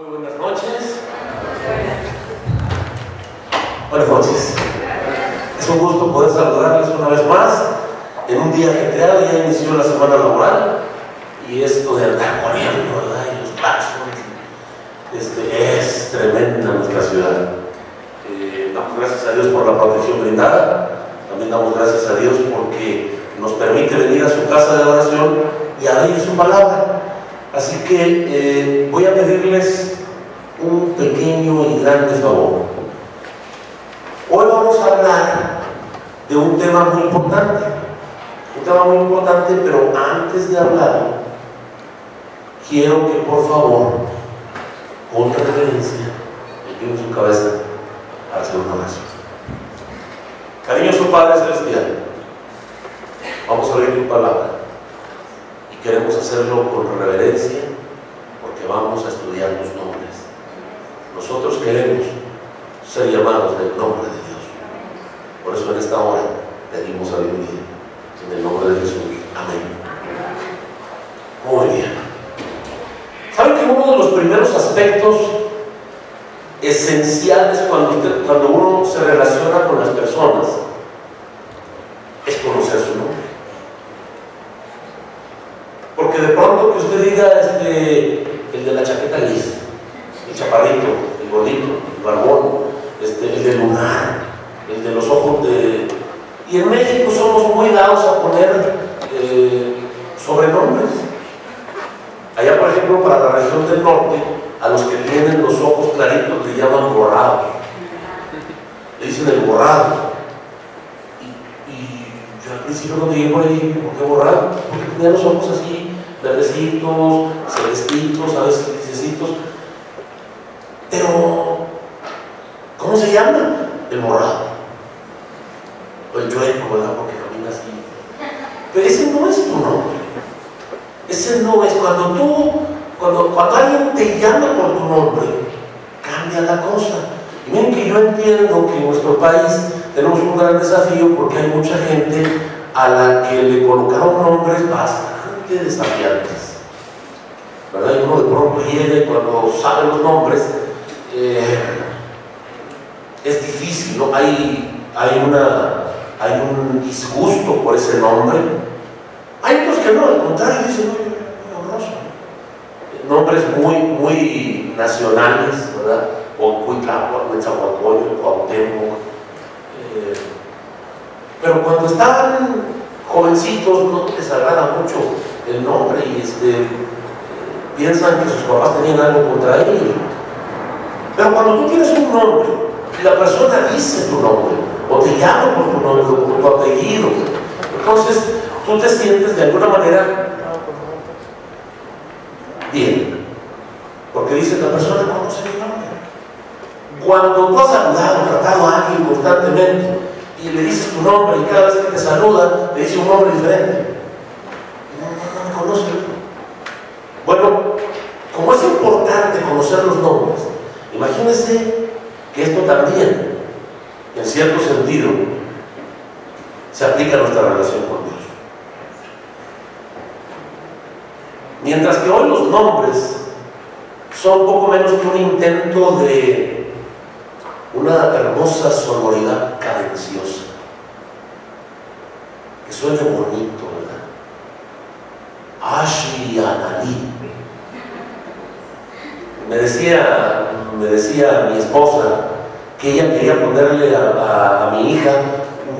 Muy buenas noches. Buenas noches. Es un gusto poder saludarles una vez más en un día ajetreado. Ya inició la semana laboral y esto de andar corriendo, ¿verdad? Y los claxons, es tremenda nuestra ciudad. Damos gracias a Dios por la protección brindada. También damos gracias a Dios porque nos permite venir a su casa de oración y abrir su palabra. Así que voy a pedirles un pequeño y grande favor. Hoy vamos a hablar de un tema muy importante. Pero antes de hablar, quiero que por favor, con reverencia, inclinen su cabeza para hacer una oración. Cariñoso Padre Celestial, vamos a oír tu palabra y queremos hacerlo con reverencia porque vamos a estudiar tus nombres. Nosotros queremos ser llamados del nombre de Dios. Por eso en esta hora pedimos sabiduría en el nombre de Jesús. Amén. Muy bien. ¿Saben que uno de los primeros aspectos esenciales cuando uno se relaciona con las personas es conocer su nombre? Porque de pronto que usted diga el de la chaqueta gris, el chaparrito, el gordito, el barbón, el del lunar, el de los ojos de... Y en México somos muy dados a poner sobrenombres. Allá, por ejemplo, para la región del norte, a los que tienen los ojos claritos le llaman borrados. Le dicen el borrado. Y yo al principio cuando llegué por ahí, ¿por qué borrado? Porque tenía los ojos así, verdecitos, celestitos, a veces grisecitos. Pero, ¿cómo se llama? El borrado. O el chueco, ¿verdad? Porque camina así. Pero ese no es tu nombre. Ese no es cuando alguien te llama por tu nombre, cambia la cosa. Y miren que yo entiendo que en nuestro país tenemos un gran desafío porque hay mucha gente a la que le colocaron nombres bastante desafiantes, ¿verdad? Y uno de pronto llega y cuando sabe los nombres es difícil, ¿no? Hay un disgusto por ese nombre. Hay otros que no, al contrario, dicen, muy honroso. Nombres muy nacionales, ¿verdad? O Nezahualcóyotl, Cuauhtémoc. Pero cuando están jovencitos no les agrada mucho el nombre y piensan que sus papás tenían algo contra ellos. Pero cuando tú tienes un nombre y la persona dice tu nombre, o te llama por tu nombre, o por tu apellido, entonces tú te sientes de alguna manera bien, porque dice la persona conoce mi nombre. Cuando tú has saludado, tratado a alguien constantemente y le dices tu nombre y cada vez que te saluda le dice un nombre diferente, no me conoce. Bueno, como es importante conocer los nombres, imagínense que esto también, en cierto sentido, se aplica a nuestra relación con Dios. Mientras que hoy los nombres son poco menos que un intento de una hermosa sonoridad cadenciosa, que suene bonito, ¿verdad? Ashi Anali. Me decía mi esposa que ella quería ponerle a mi hija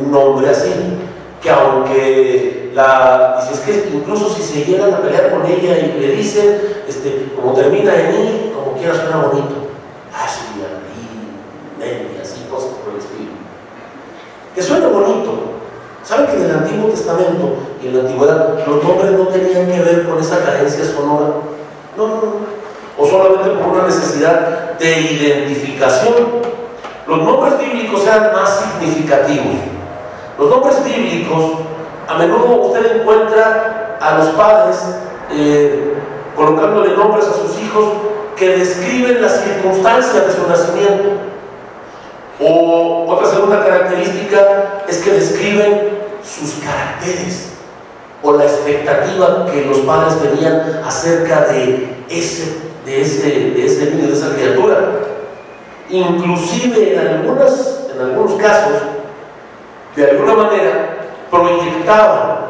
un nombre así, que aunque dice, es que incluso si se llegan a pelear con ella y le dicen, como termina en I, como quiera suena bonito, así, así, cosas por el estilo, que suena bonito. ¿Saben que en el Antiguo Testamento y en la Antigüedad los nombres no tenían que ver con esa carencia sonora? No. O solamente por una necesidad de identificación. Los nombres bíblicos eran más significativos. Los nombres bíblicos, a menudo usted encuentra a los padres colocándole nombres a sus hijos que describen las circunstancias de su nacimiento. O otra segunda característica es que describen sus caracteres o la expectativa que los padres tenían acerca de ese de ese niño, de esa criatura. Inclusive en algunos casos, de alguna manera, proyectaban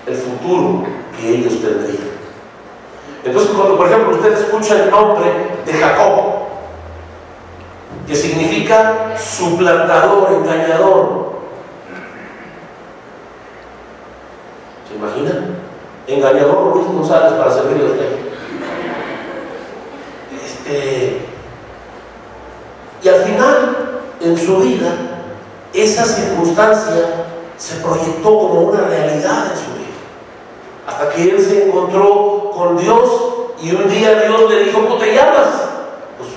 el futuro que ellos tendrían. Entonces, cuando por ejemplo usted escucha el nombre de Jacob, que significa suplantador, engañador, ¿se imagina? Engañador Luis González para servirle a usted. Y al final, en su vida, esa circunstancia se proyectó como una realidad en su vida. Hasta que él se encontró con Dios y un día Dios le dijo: ¿cómo te llamas? Pues,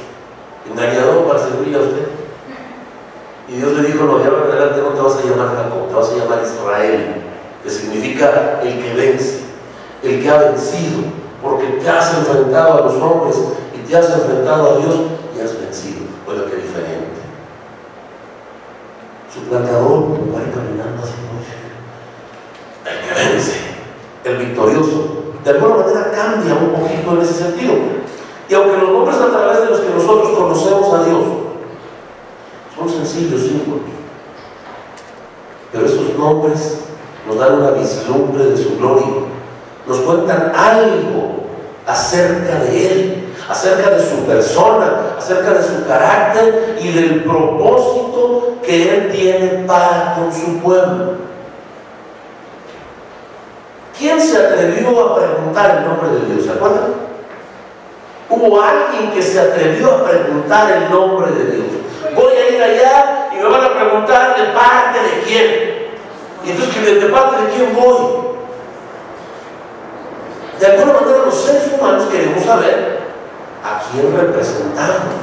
engañador para servirle a usted. Y Dios le dijo: no, de ahora en adelante no te vas a llamar Jacob, te vas a llamar Israel, que significa el que vence, el que ha vencido, porque te has enfrentado a los hombres y te has enfrentado a Dios y has vencido. Bueno, qué diferente. Su plantador va caminando así, el que vence, el victorioso. De alguna manera cambia un poquito en ese sentido. Y aunque los nombres a través de los que nosotros conocemos a Dios son sencillos, simples, pero esos nombres nos dan una vislumbre de su gloria, nos cuentan algo acerca de Él, acerca de su persona, acerca de su carácter y del propósito que Él tiene para con su pueblo. ¿Quién se atrevió a preguntar el nombre de Dios? ¿Se acuerdan? Hubo alguien que se atrevió a preguntar el nombre de Dios. Voy a ir allá y me van a preguntar de parte de quién. Y entonces, ¿de parte de quién voy? De alguna manera los seres humanos queremos saber a quién representamos.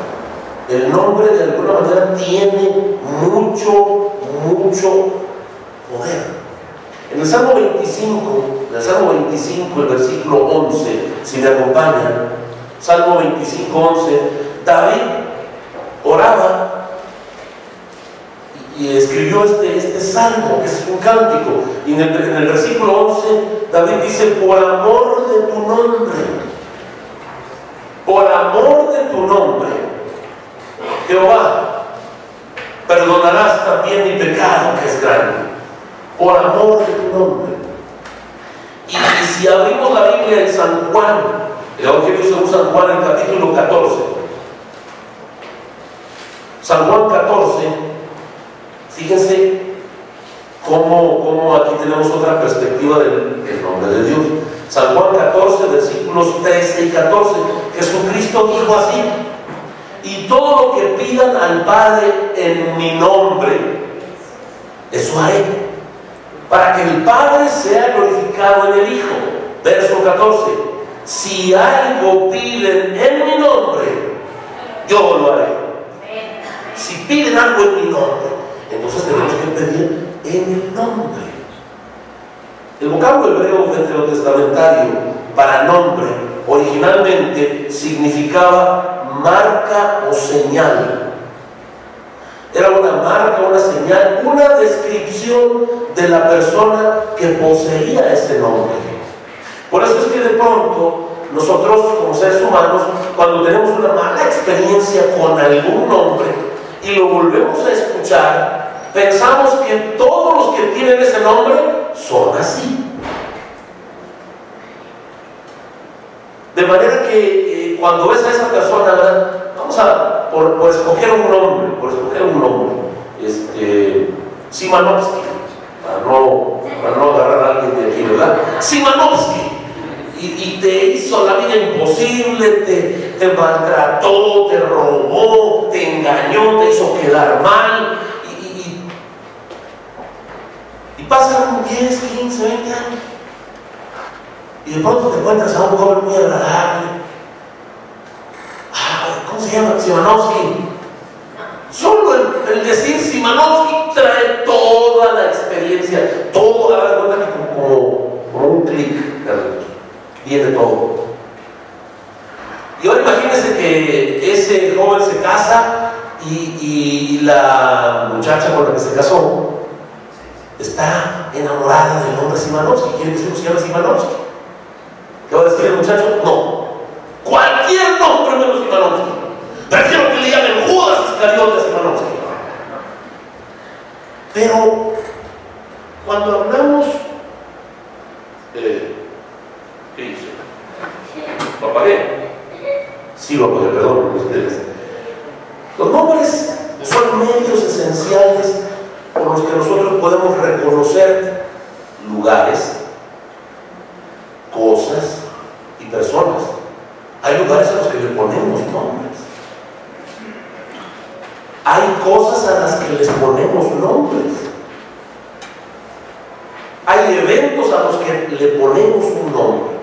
El nombre de alguna manera tiene mucho poder. En el Salmo 25, el versículo 11, si me acompañan, Salmo 25, 11, David oraba y escribió este salmo, que es un cántico, y en el versículo 11, David dice: por amor de tu nombre, por amor de tu nombre, Jehová, perdonarás también mi pecado que es grande. Por amor de tu nombre. Y si abrimos la Biblia en San Juan, el Evangelio según San Juan, en capítulo 14, San Juan 14, fíjense cómo aquí tenemos otra perspectiva del nombre de Dios. San Juan 14, versículos 13 y 14, Jesucristo dijo así: y todo lo que pidan al Padre en mi nombre, eso haré, para que el Padre sea glorificado en el Hijo. Verso 14: si algo piden en mi nombre, yo lo haré. Si piden algo en mi nombre, entonces tenemos que pedir en el nombre. El vocablo hebreo veterotestamentario para nombre originalmente significaba marca o señal. Era una marca, una señal, una descripción de la persona que poseía ese nombre. Por eso es que de pronto nosotros como seres humanos, cuando tenemos una mala experiencia con algún nombre y lo volvemos a escuchar, pensamos que todos los que tienen ese nombre son así. De manera que cuando ves a esa persona, vamos a por escoger un nombre, Simanovsky, para no agarrar a alguien de aquí, ¿verdad? Simanovsky, y te hizo la vida imposible, te maltrató, te robó, te engañó, te hizo quedar mal, y pasan 10, 15, 20 años, y de pronto te encuentras a un joven muy agradable. ¿Cómo se llama? Simanovsky. Solo el decir Simanovsky trae toda la experiencia, todo, a dar cuenta que como un clic, viene todo. Y ahora imagínense que ese joven se casa y la muchacha con la que se casó está enamorada del nombre Simanovsky, quiere que su hijo se llame Simanovsky. ¿Qué va a decir el muchacho? No. ¿Cuál iscariotas, hermanos. Pero cuando hablamos, ¿qué hice? ¿Lo apagué? Sí, lo apagué, perdón, ustedes. Los nombres son medios esenciales por los que nosotros podemos reconocer lugares, cosas y personas. Hay lugares a los que le ponemos nombres. Hay cosas a las que les ponemos nombres. Hay eventos a los que le ponemos un nombre.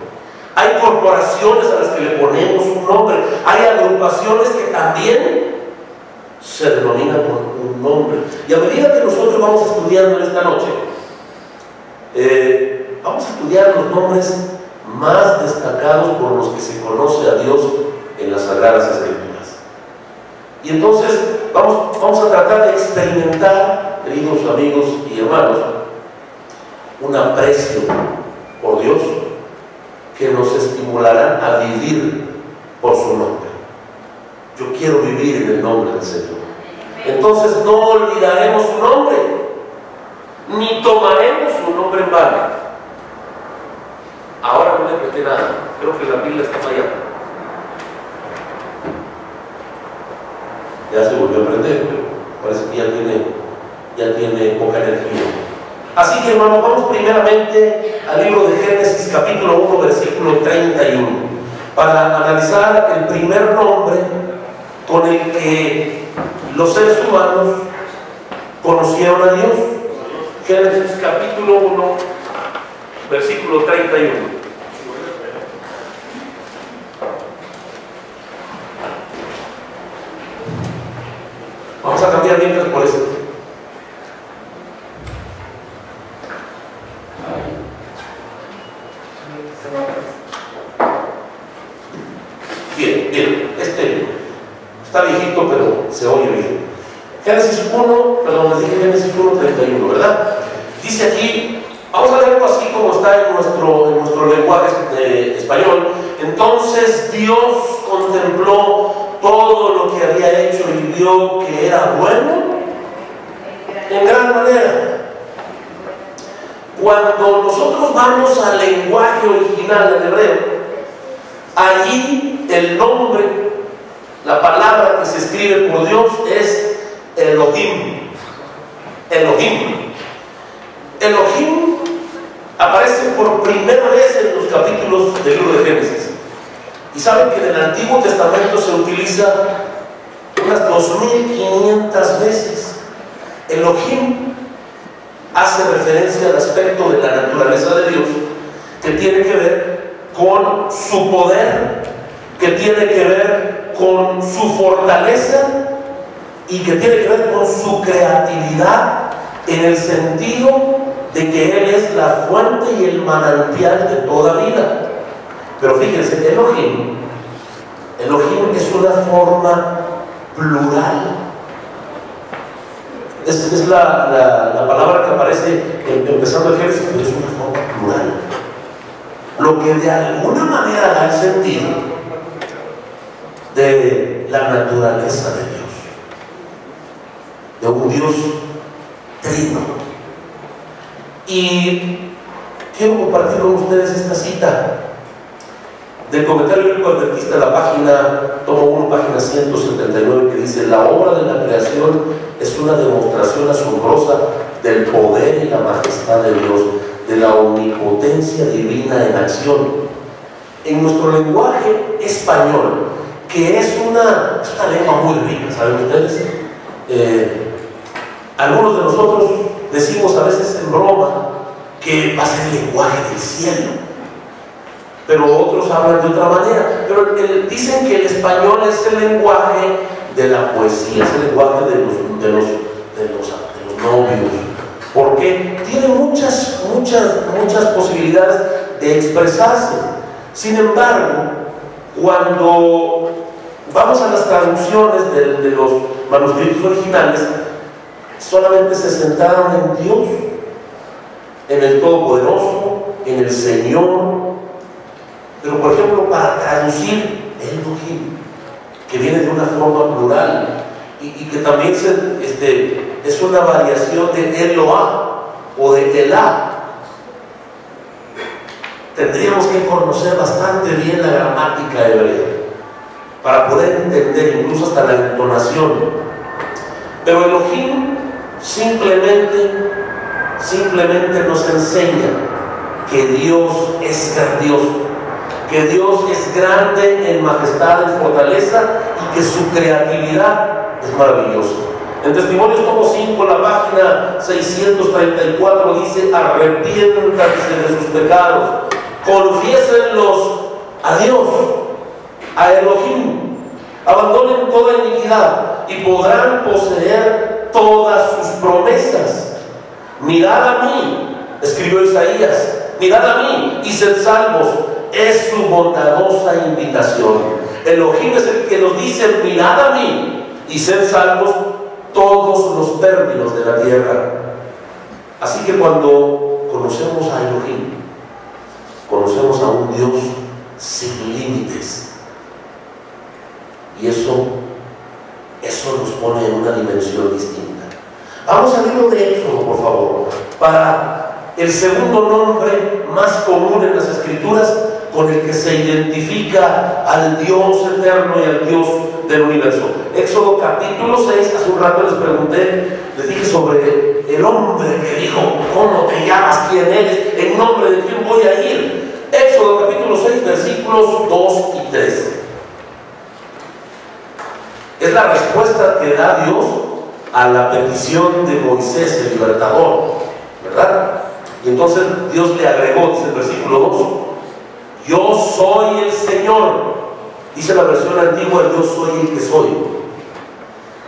Hay corporaciones a las que le ponemos un nombre. Hay agrupaciones que también se denominan por un nombre. Y a medida que nosotros vamos estudiando en esta noche, vamos a estudiar los nombres más destacados por los que se conoce a Dios en las Sagradas Escrituras. Y entonces vamos a tratar de experimentar, queridos amigos y hermanos, un aprecio por Dios que nos estimulará a vivir por su nombre. Yo quiero vivir en el nombre del Señor. Entonces no olvidaremos su nombre, ni tomaremos su nombre en vano. Ahora no le apreté nada, creo que la pila está fallando. Ya se volvió a prender, pero parece que ya tiene poca energía. Así que, hermanos, vamos primeramente al libro de Génesis capítulo 1 versículo 31 para analizar el primer nombre con el que los seres humanos conocieron a Dios. Génesis capítulo 1 versículo 31. Vamos a cambiar mientras por esto. Bien, este está viejito, pero se oye bien. Génesis 1, perdón, les dije Génesis 1, 31, ¿verdad? Dice aquí, vamos a leerlo así como está en nuestro lenguaje español. Entonces Dios contempló todo lo que había hecho y vio que era bueno en gran manera. Cuando nosotros vamos al lenguaje original del hebreo, allí el nombre, la palabra que se escribe por Dios es Elohim. Elohim. Elohim aparece por primera vez en los capítulos del libro de Génesis. Y saben que en el Antiguo Testamento se utiliza unas 2500 veces. Elohim hace referencia al aspecto de la naturaleza de Dios que tiene que ver con su poder, que tiene que ver con su fortaleza y que tiene que ver con su creatividad, en el sentido de que Él es la fuente y el manantial de toda vida. Pero fíjense, Elohim es una forma plural. Es la palabra que aparece empezando el Génesis, pero es una forma plural. Lo que de alguna manera da el sentido de la naturaleza de Dios, de un Dios trino. Y quiero compartir con ustedes esta cita del comentario bíblico adventista de la página, tomo 1, página 179, que dice: la obra de la creación es una demostración asombrosa del poder y la majestad de Dios, de la omnipotencia divina en acción. En nuestro lenguaje español, que es una lengua muy rica, ¿saben ustedes? Algunos de nosotros decimos a veces en broma que va a ser el lenguaje del cielo, pero otros hablan de otra manera. Pero dicen que el español es el lenguaje de la poesía, es el lenguaje de los novios, porque tiene muchas posibilidades de expresarse. Sin embargo, cuando vamos a las traducciones de los manuscritos originales, solamente se centraron en Dios, en el Todopoderoso, en el Señor. Pero por ejemplo, para traducir Elohim, que viene de una forma plural y que también es una variación de Eloah o de Elá. Tendríamos que conocer bastante bien la gramática hebrea para poder entender incluso hasta la entonación. Pero Elohim simplemente nos enseña que Dios es grandioso, que Dios es grande en majestad, en fortaleza, y que su creatividad es maravillosa. En Testimonios tomo 5, la página 634 dice: arrepiéntanse de sus pecados, confiésenlos a Dios, a Elohim, abandonen toda iniquidad y podrán poseer todas sus promesas. Mirad a mí, escribió Isaías, mirad a mí y sed salvos, es su bondadosa invitación. Elohim es el que nos dice: mirad a mí y sed salvos todos los términos de la tierra. Así que cuando conocemos a Elohim, conocemos a un Dios sin límites, y eso nos pone en una dimensión distinta. Vamos al libro de Éxodo, por favor, para el segundo nombre más común en las Escrituras con el que se identifica al Dios eterno y al Dios del universo. Éxodo capítulo 6, hace un rato les pregunté, les dije sobre el hombre que dijo: ¿cómo te llamas? ¿Quién eres? ¿En nombre de quién voy a ir? Éxodo capítulo 6, versículos 2 y 3. Es la respuesta que da Dios a la petición de Moisés, el libertador, ¿verdad? Y entonces Dios le agregó, dice el versículo 2: yo soy el Señor. Dice la versión antigua: yo soy el que soy.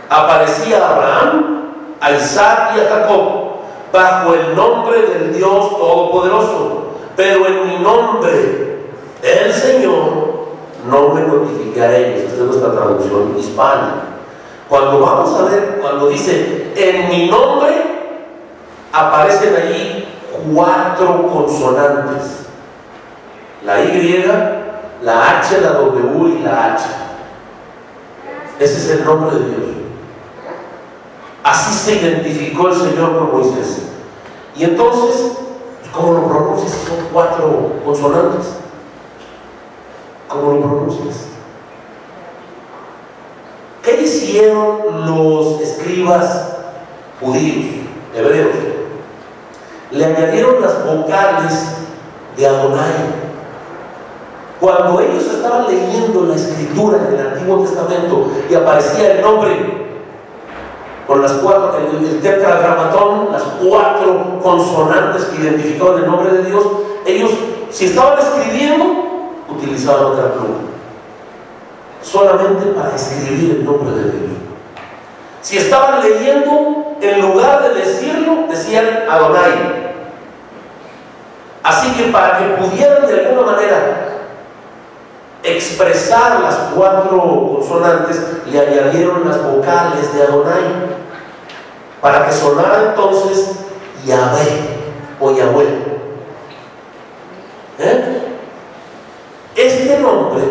Aparecí a Abraham, a Isaac y a Jacob bajo el nombre del Dios Todopoderoso, pero en mi nombre, el Señor, no me notifiqué a ellos. Esta es nuestra traducción hispana. Cuando vamos a ver, cuando dice en mi nombre, aparecen allí 4 consonantes: la Y, la H, la W y la H. Ese es el nombre de Dios. Así se identificó el Señor con Moisés. Y entonces, ¿cómo lo pronuncias? Son 4 consonantes. ¿Cómo lo pronuncias? ¿Qué hicieron los escribas judíos, hebreos? Le añadieron las vocales de Adonai. Cuando ellos estaban leyendo la escritura en el Antiguo Testamento y aparecía el nombre con las 4, el tetragramatón, las 4 consonantes que identificaban el nombre de Dios, ellos, si estaban escribiendo, utilizaban otra pluma, solamente para escribir el nombre de Dios. Si estaban leyendo, en lugar de decirlo, decían Adonai. Así que para que pudieran de alguna manera expresar las 4 consonantes, le añadieron las vocales de Adonai para que sonara entonces Yahvé o Yahweh. Este nombre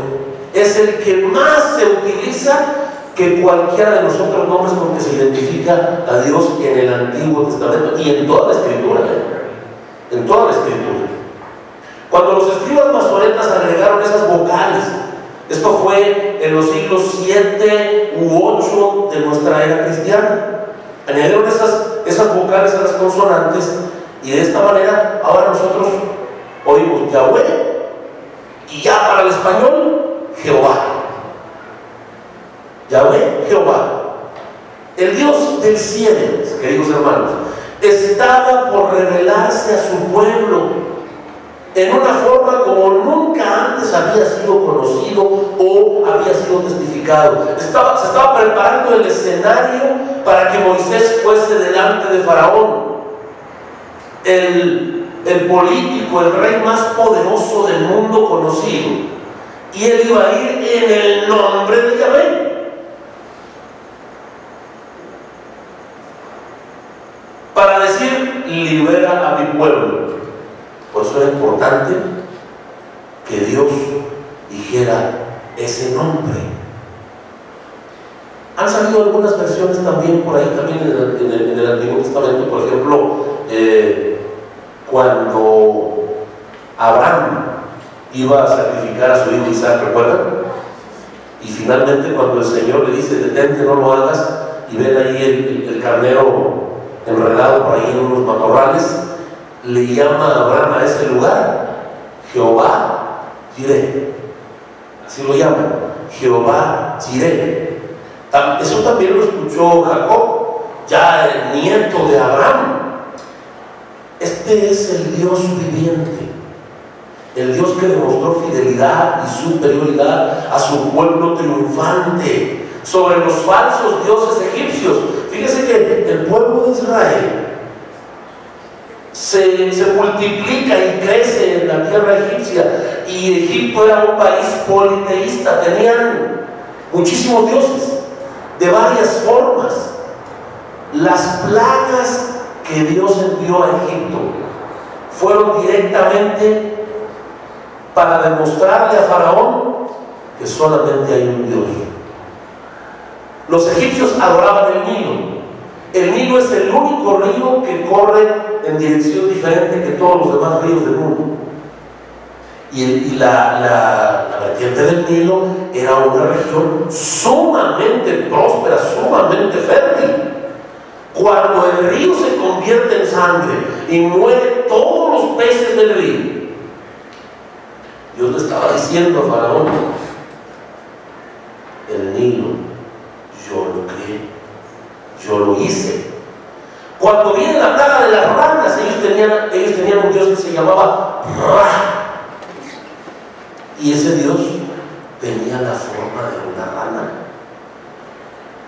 es el que más se utiliza que cualquiera de los otros nombres con que se identifica a Dios en el Antiguo Testamento y en toda la Escritura. En toda la Escritura. Cuando los escribas masoretas agregaron esas vocales, esto fue en los siglos 7 u 8 de nuestra era cristiana, añadieron esas vocales a las consonantes, y de esta manera ahora nosotros oímos Yahweh, y ya para el español, Jehová. Yahweh, Jehová. El Dios del cielo, queridos hermanos, estaba por revelarse a su pueblo en una forma como nunca antes había sido conocido o había sido testificado. Se estaba preparando el escenario para que Moisés fuese delante de Faraón, el político, el rey más poderoso del mundo conocido, y él iba a ir en el nombre de Yahvé para decir: libera a mi pueblo. Por eso era importante que Dios dijera ese nombre. Han salido algunas versiones también por ahí, también en el Antiguo Testamento, por ejemplo, cuando Abraham iba a sacrificar a su hijo Isaac, ¿recuerdan? Y finalmente cuando el Señor le dice, detente, no lo hagas, y ven ahí el carnero enredado por ahí en unos matorrales, le llama a Abraham a ese lugar Jehová Jireh, así lo llama, Jehová Jireh. Eso también lo escuchó Jacob, ya el nieto de Abraham. Este es el Dios viviente, el Dios que demostró fidelidad y superioridad a su pueblo triunfante sobre los falsos dioses egipcios. Fíjese que el pueblo de Israel se multiplica y crece en la tierra egipcia, y Egipto era un país politeísta, tenían muchísimos dioses de varias formas. Las plagas que Dios envió a Egipto fueron directamente para demostrarle a Faraón que solamente hay un Dios. Los egipcios adoraban el Nilo. El Nilo es el único río que corre en dirección diferente que todos los demás ríos del mundo. Y la vertiente del Nilo era una región sumamente próspera, sumamente fértil. Cuando el río se convierte en sangre y mueren todos los peces del río, Dios le estaba diciendo a Faraón: el Nilo yo lo creé, yo lo hice. Cuando viene la plaga de las ranas, ellos tenían un Dios que se llamaba Ra, y ese Dios tenía la forma de una rana.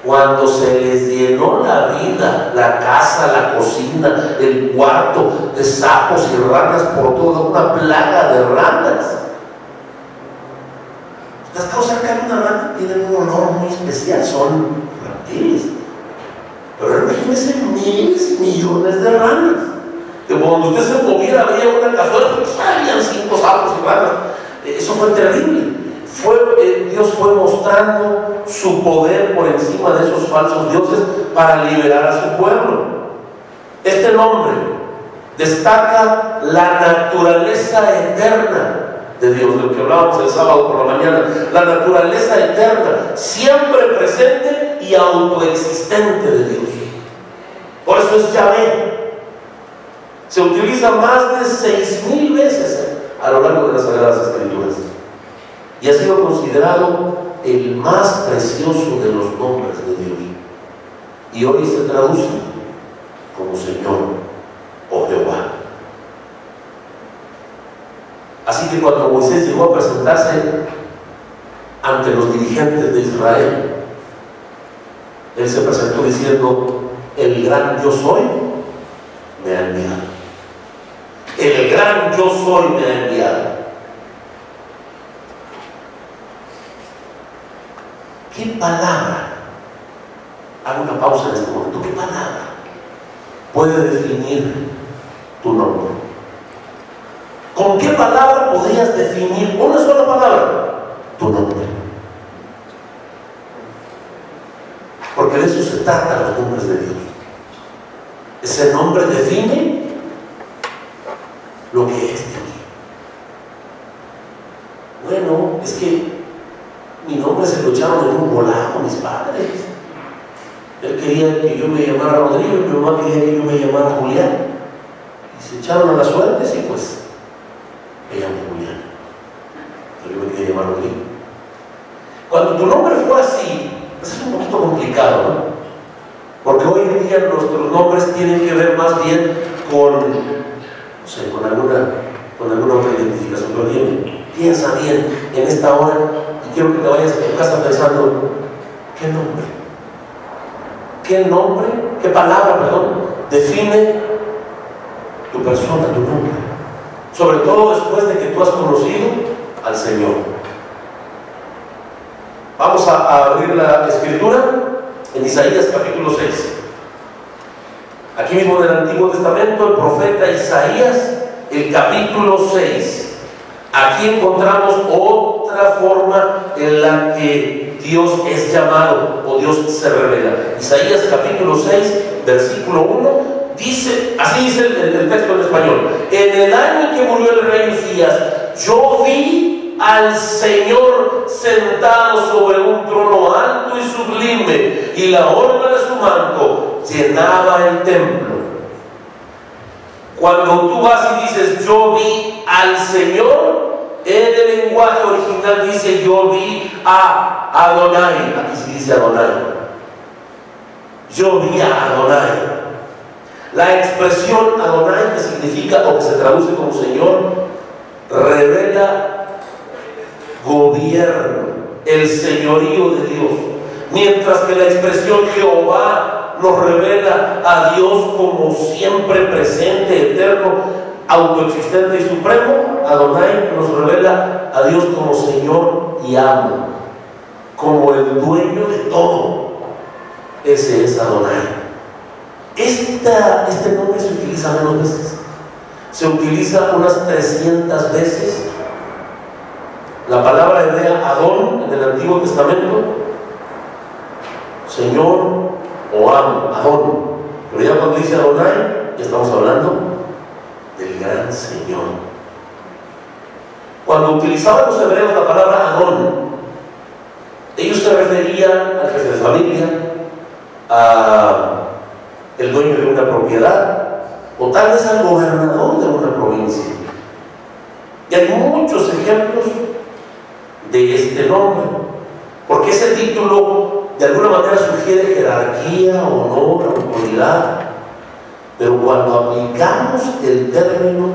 Cuando se les llenó la vida, la casa, la cocina, el cuarto de sapos y ranas por toda una plaga de ranas. ¿Usted ha estado cerca de una rana? Tienen un olor muy especial, son reptiles. Pero imagínense miles y millones de ranas, que cuando usted se moviera había una cazuela, pues salían 5 sapos y ranas. Eso fue terrible. Dios fue mostrando su poder por encima de esos falsos dioses para liberar a su pueblo. Este nombre destaca la naturaleza eterna de Dios, de lo que hablábamos el sábado por la mañana. La naturaleza eterna, siempre presente y autoexistente de Dios. Por eso es Yahvé. Se utiliza más de 6,000 veces a lo largo de las Sagradas Escrituras, y ha sido considerado el más precioso de los nombres de Dios, y hoy se traduce como Señor o Jehová. Así que cuando Moisés llegó a presentarse ante los dirigentes de Israel, él se presentó diciendo: el gran yo soy me ha enviado. El gran yo soy me ha enviado. ¿Qué palabra? Hago una pausa en este momento. ¿Qué palabra puede definir tu nombre? ¿Con qué palabra podrías definir, una sola palabra, tu nombre? Porque de eso se trata los nombres de Dios. Ese nombre define lo que es Dios. Bueno, es que mi nombre se lo echaron en un volado mis padres. Él quería que yo me llamara Rodrigo y mi mamá quería que yo me llamara Julián, y se echaron a la suerte y pues me llamo Julián, pero yo me quería llamar Rodrigo. Cuando tu nombre fue así, pues es un poquito complicado, ¿no? Porque hoy en día nuestros nombres tienen que ver más bien con, no sé, con alguna otra identificación. Pero bien, piensa bien en esta hora, y quiero que te vayas a tu casa pensando: ¿qué nombre? ¿Qué nombre? ¿Qué palabra, perdón, define tu persona, tu nombre? Sobre todo después de que tú has conocido al Señor. Vamos a abrir la Escritura en Isaías capítulo 6. Aquí mismo en el Antiguo Testamento, el profeta Isaías, el capítulo 6. Aquí encontramos otra forma en la que Dios es llamado o Dios se revela. Isaías capítulo 6, versículo 1, dice, así dice el texto en español: en el año que murió el rey Usías, yo vi al Señor sentado sobre un trono alto y sublime, y la orla de su manto llenaba el templo. Cuando tú vas y dices yo vi al Señor, en el lenguaje original dice yo vi a Adonai. Aquí sí dice Adonai. Yo vi a Adonai. La expresión Adonai, que significa o que se traduce como Señor, revela gobierno, el señorío de Dios, mientras que la expresión Jehová nos revela a Dios como siempre presente, eterno, autoexistente y supremo. Adonai nos revela a Dios como Señor y amo, como el dueño de todo. Ese es Adonai. Este nombre se utiliza menos veces. Se utiliza unas 300 veces. La palabra hebrea Adón en el Antiguo Testamento, Señor o amo, Adón. Pero ya cuando dice Adonai, ya estamos hablando del gran Señor. Cuando utilizaban los hebreos la palabra Adón, ellos se referían al jefe de familia, a el dueño de una propiedad, o tal vez al gobernador de una provincia. Y hay muchos ejemplos de este nombre, porque ese título de alguna manera sugiere jerarquía, honor, autoridad. Pero cuando aplicamos el término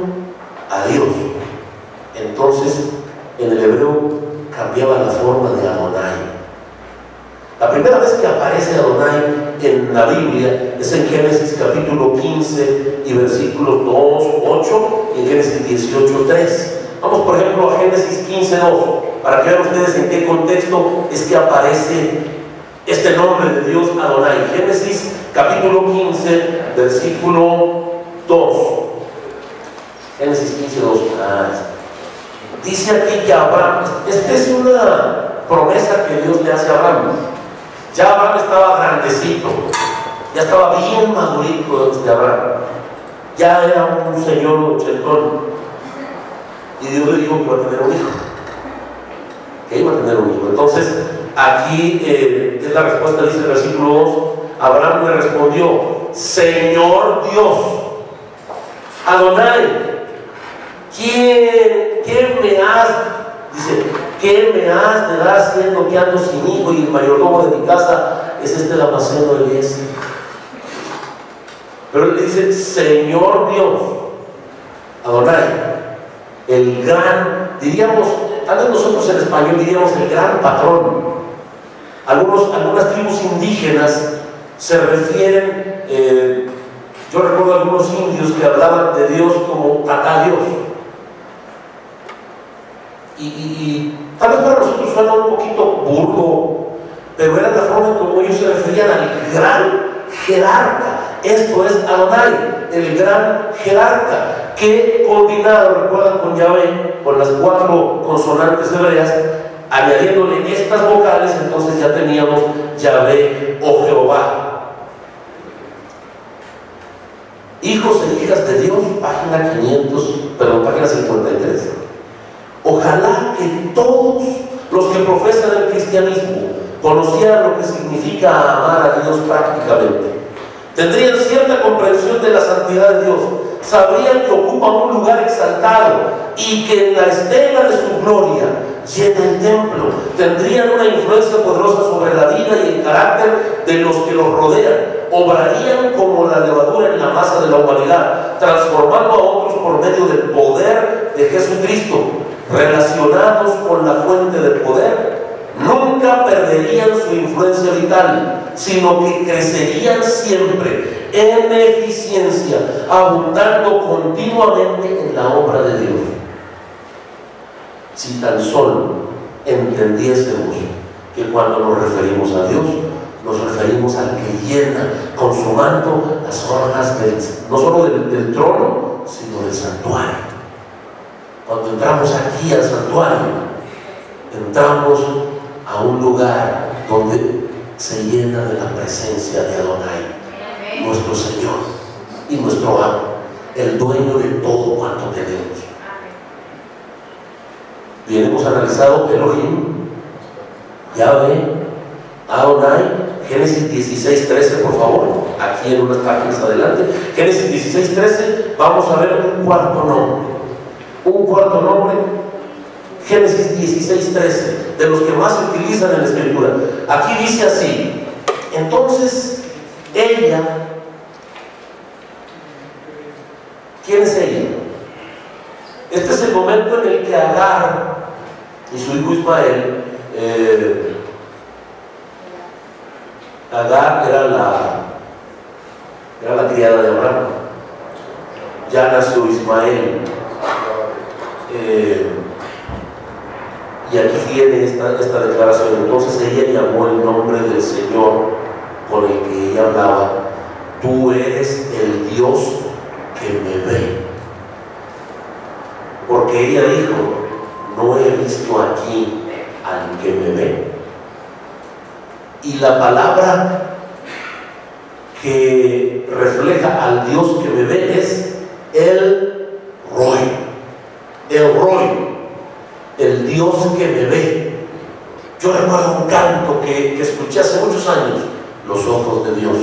a Dios, entonces en el hebreo cambiaba la forma de Adonai. La primera vez que aparece Adonai en la Biblia es en Génesis capítulo 15 y versículos 2, 8, y en Génesis 18, 3. Vamos por ejemplo a Génesis 15, 2, para que vean ustedes en qué contexto es que aparece este nombre de Dios Adonai. Génesis capítulo 15, versículo 2. Génesis 15, 2. Dice aquí que Abraham, esta es una promesa que Dios le hace a Abraham. Ya Abraham estaba grandecito, ya estaba bien madurito este Abraham, ya era un señor ochentón, y Dios le dijo que iba a tener un hijo, que iba a tener un hijo. Entonces aquí es la respuesta, dice el versículo 2: Abraham le respondió: Señor Dios, Adonai, ¿quién me has, dice, ¿qué me has de dar siendo que ando sin hijo y el mayordomo de mi casa es este Damaseno Eliezer? Pero él dice Señor Dios, Adonai, el gran, diríamos, tal vez nosotros en español diríamos el gran patrón. Algunas tribus indígenas se refieren, yo recuerdo algunos indios que hablaban de Dios como Tata Dios. Y tal vez para nosotros suena un poquito burdo, pero era la forma en como ellos se referían al gran jerarca. Esto es Adonai, el gran jerarca, que combinado, recuerdan, con Yahvé, con las 4 consonantes hebreas, añadiéndole estas vocales, entonces ya teníamos Yahvé o Jehová. Hijos e hijas de Dios, página 53. Ojalá que todos los que profesan el cristianismo conocieran lo que significa amar a Dios prácticamente. Tendrían cierta comprensión de la santidad de Dios, sabrían que ocupa un lugar exaltado y que en la estela de su gloria llena el templo. Tendrían una influencia poderosa sobre la vida y el carácter de los que los rodean. Obrarían como la levadura en la masa de la humanidad, transformando a otros por medio del poder de Jesucristo. Relacionados con la fuente del poder, nunca perderían su influencia vital, sino que crecerían siempre en eficiencia, abundando continuamente en la obra de Dios. Si tan solo entendiésemos que cuando nos referimos a Dios, nos referimos al que llena con su manto las orlas no solo del trono, sino del santuario. Cuando entramos aquí al santuario, entramos a un lugar donde se llena de la presencia de Adonai, nuestro Señor y nuestro amo, el dueño de todo cuanto tenemos. Bien, hemos analizado Elohim, Yahvé, Adonai. Génesis 16:13, por favor, aquí en unas páginas adelante. Génesis 16:13, vamos a ver un cuarto nombre. Un cuarto nombre, Génesis 16:13, de los que más se utilizan en la Escritura. Aquí dice así: entonces ella, ¿quién es ella? Este es el momento en el que Agar y su hijo Ismael, Agar era la criada de Abraham. Ya nació Ismael. Y aquí viene esta declaración. Entonces ella llamó el nombre del Señor con el que ella hablaba: tú eres el Dios que me ve. Porque ella dijo: no he visto aquí al que me ve. Y la palabra que refleja al Dios que me ve es El Roi. El Roi, el Dios que me ve. Yo recuerdo un canto que escuché hace muchos años: los ojos de Dios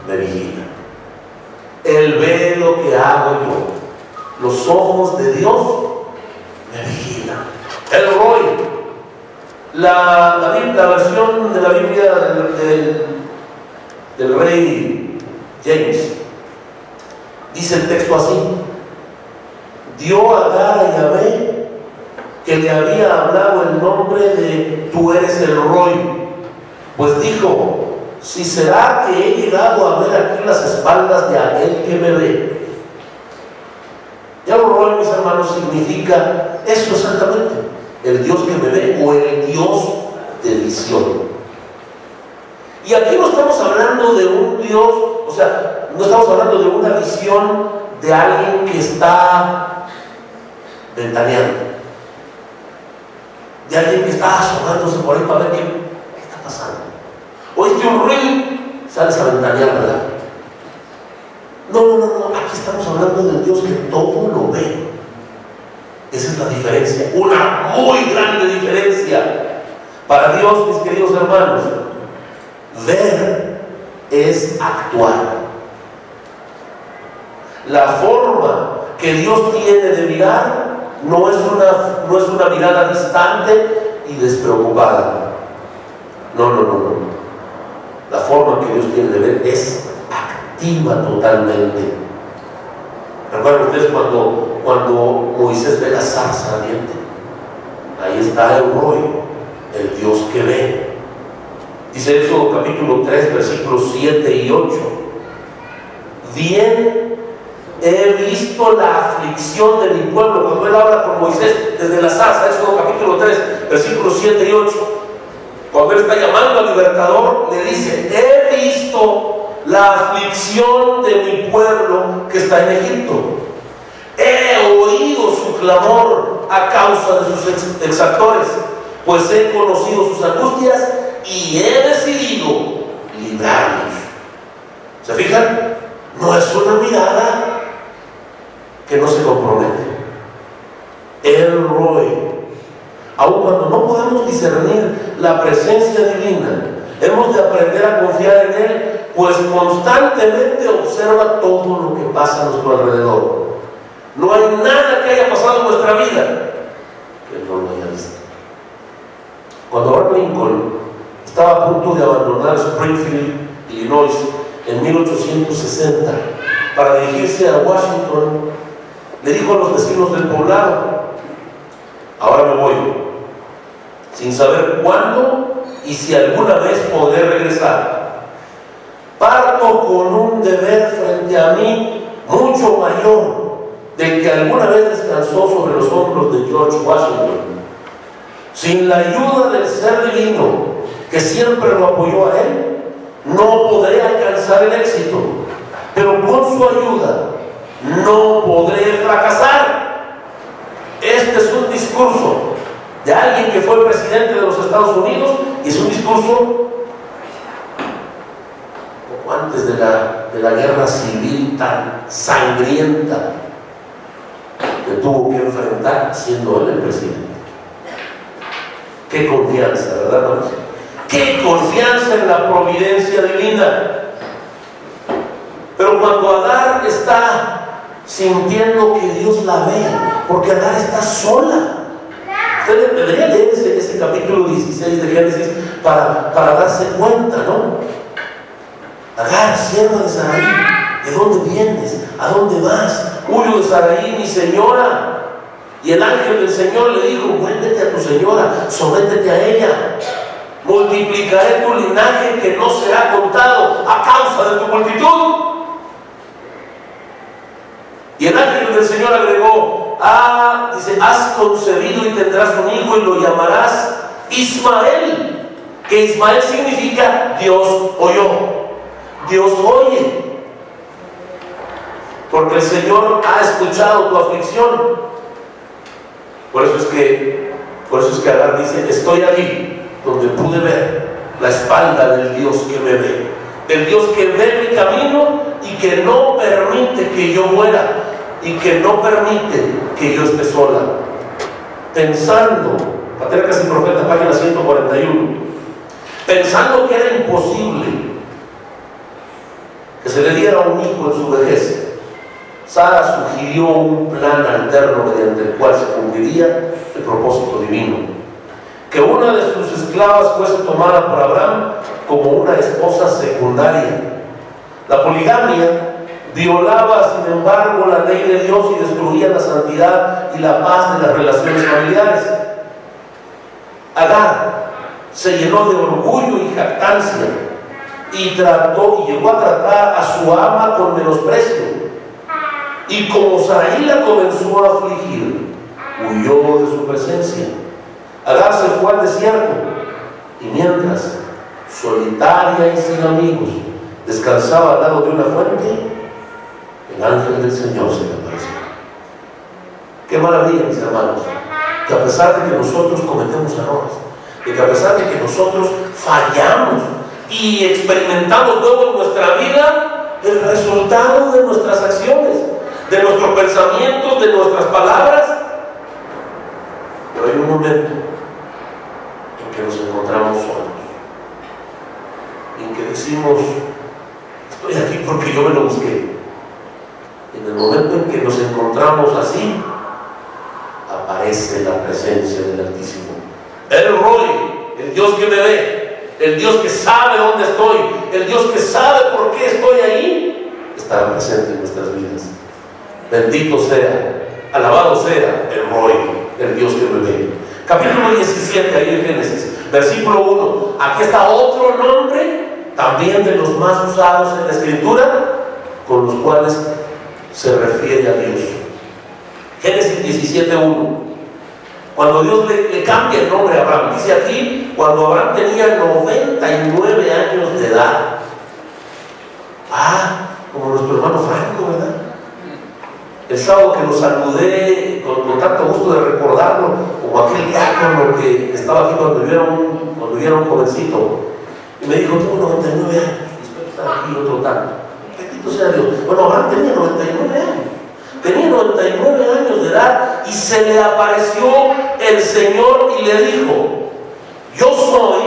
me vigilan. Él ve lo que hago yo. Los ojos de Dios me vigilan. El Roi. La versión de la Biblia del rey James dice el texto así: dio a Agar a Yahvé, que le había hablado el nombre de tú eres el Roi, pues dijo: si será que he llegado a ver aquí las espaldas de aquel que me ve. Ya el Roi, mis hermanos, significa eso exactamente: el Dios que me ve, o el Dios de visión. Y aquí no estamos hablando de un Dios, o sea, no estamos hablando de una visión de alguien que está ventaneando, de alguien que está asomándose por ahí para ver qué está pasando. Oíste un ruido, sales a ventanear, ¿verdad? No, aquí estamos hablando del Dios que todo lo ve. Esa es la diferencia, una muy grande diferencia. Para Dios, mis queridos hermanos, ver es actuar. La forma que Dios tiene de mirar no es una mirada distante y despreocupada. No. La forma que Dios tiene de ver es activa totalmente. ¿Recuerdan ustedes cuando Moisés ve la zarza ardiente? Ahí está el Roi, el Dios que ve. Dice Éxodo capítulo 3, versículos 7 y 8: bien he visto la aflicción de mi pueblo. Cuando él habla con Moisés desde la zarza, Éxodo capítulo 3, versículos 7 y 8, cuando él está llamando al libertador, le dice: he visto la aflicción de mi pueblo que está en Egipto. He oído su clamor a causa de sus exactores, pues he conocido sus angustias y he decidido librarlos. ¿Se fijan? No es una mirada que no se compromete. El Roi. Aun cuando no podemos discernir la presencia divina, hemos de aprender a confiar en Él, pues constantemente observa todo lo que pasa a nuestro alrededor. No hay nada que haya pasado en nuestra vida que Él no lo haya visto. Cuando Abraham Lincoln estaba a punto de abandonar Springfield, Illinois, en 1860, para dirigirse a Washington, le dijo a los vecinos del poblado: ahora me voy, sin saber cuándo y si alguna vez podré regresar. Parto con un deber frente a mí mucho mayor del que alguna vez descansó sobre los hombros de George Washington. Sin la ayuda del ser divino que siempre lo apoyó a él, no podré alcanzar el éxito, pero con su ayuda no podré fracasar. Este es un discurso de alguien que fue presidente de los Estados Unidos, y es un discurso poco antes de la guerra civil tan sangrienta que tuvo que enfrentar siendo él el presidente. Qué confianza, ¿verdad, hermanos? Qué confianza en la providencia divina. Pero cuando Agar está sintiendo que Dios la ve, porque Agar está sola. Usted debería leer ese capítulo 16 de Génesis para darse cuenta, ¿no? Agar, sierva de Sarai, ¿de dónde vienes? ¿A dónde vas? Huyo de Sarai, mi señora. Y el ángel del Señor le dijo: vuélvete a tu señora, sométete a ella. Multiplicaré tu linaje que no será contado a causa de tu multitud. Y el ángel del Señor agregó: dice, has concebido y tendrás un hijo y lo llamarás Ismael, que Ismael significa Dios oyó. Dios oye, porque el Señor ha escuchado tu aflicción. Por eso es que Agar dice: estoy aquí donde pude ver la espalda del Dios que me ve, del Dios que ve mi camino y que no permite que yo muera, y que no permite que yo esté sola. Pensando, Patriarcas y Profetas, página 141, pensando que era imposible que se le diera un hijo en su vejez, Sara sugirió un plan alterno mediante el cual se cumpliría el propósito divino: que una de sus esclavas fuese tomada por Abraham como una esposa secundaria. La poligamia violaba, sin embargo, la ley de Dios y destruía la santidad y la paz de las relaciones familiares. Agar se llenó de orgullo y jactancia y llegó a tratar a su ama con menosprecio. Y como Sarai la comenzó a afligir, huyó de su presencia. Agar se fue al desierto, y mientras, solitaria y sin amigos, descansaba al lado de una fuente, el ángel del Señor se le apareció. Qué maravilla, mis hermanos, que a pesar de que nosotros cometemos errores, de que a pesar de que nosotros fallamos y experimentamos luego en nuestra vida el resultado de nuestras acciones, de nuestros pensamientos, de nuestras palabras, pero hay un momento en que nos encontramos solos, en que decimos: estoy aquí porque yo me lo busqué. En el momento en que nos encontramos así, aparece la presencia del Altísimo. El Roy, el Dios que me ve, el Dios que sabe dónde estoy, el Dios que sabe por qué estoy ahí, estará presente en nuestras vidas. Bendito sea, alabado sea el Roy, el Dios que me ve. Capítulo 17, ahí en Génesis, versículo 1. Aquí está otro nombre, también de los más usados en la Escritura, con los cuales se refiere a Dios. Génesis 17:1. Cuando Dios le cambia el nombre a Abraham, dice aquí, cuando Abraham tenía 99 años de edad. Como nuestro hermano Franco, ¿verdad? El sábado que lo saludé con tanto gusto de recordarlo, como aquel diácono que estaba aquí cuando yo era un jovencito, y me dijo: tengo 99 años, y espero estar aquí otro tanto. Bendito sea Dios. Bueno, Abraham tenía 99 años. Tenía 99 años de edad, y se le apareció el Señor y le dijo: yo soy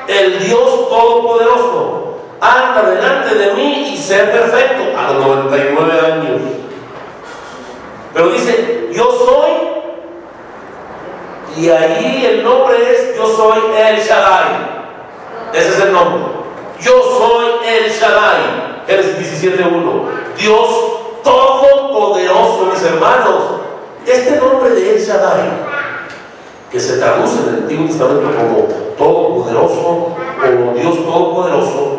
el Dios Todopoderoso, anda delante de mí y sé perfecto. A los 99 años. Pero dice: yo soy, y ahí el nombre es: yo soy El Shaddai. Ese es el nombre. Yo soy El Shaddai. Génesis 17:1. Dios Todopoderoso, mis hermanos. Este nombre de El Shaddai, que se traduce en el Antiguo Testamento como Todopoderoso o Dios Todopoderoso,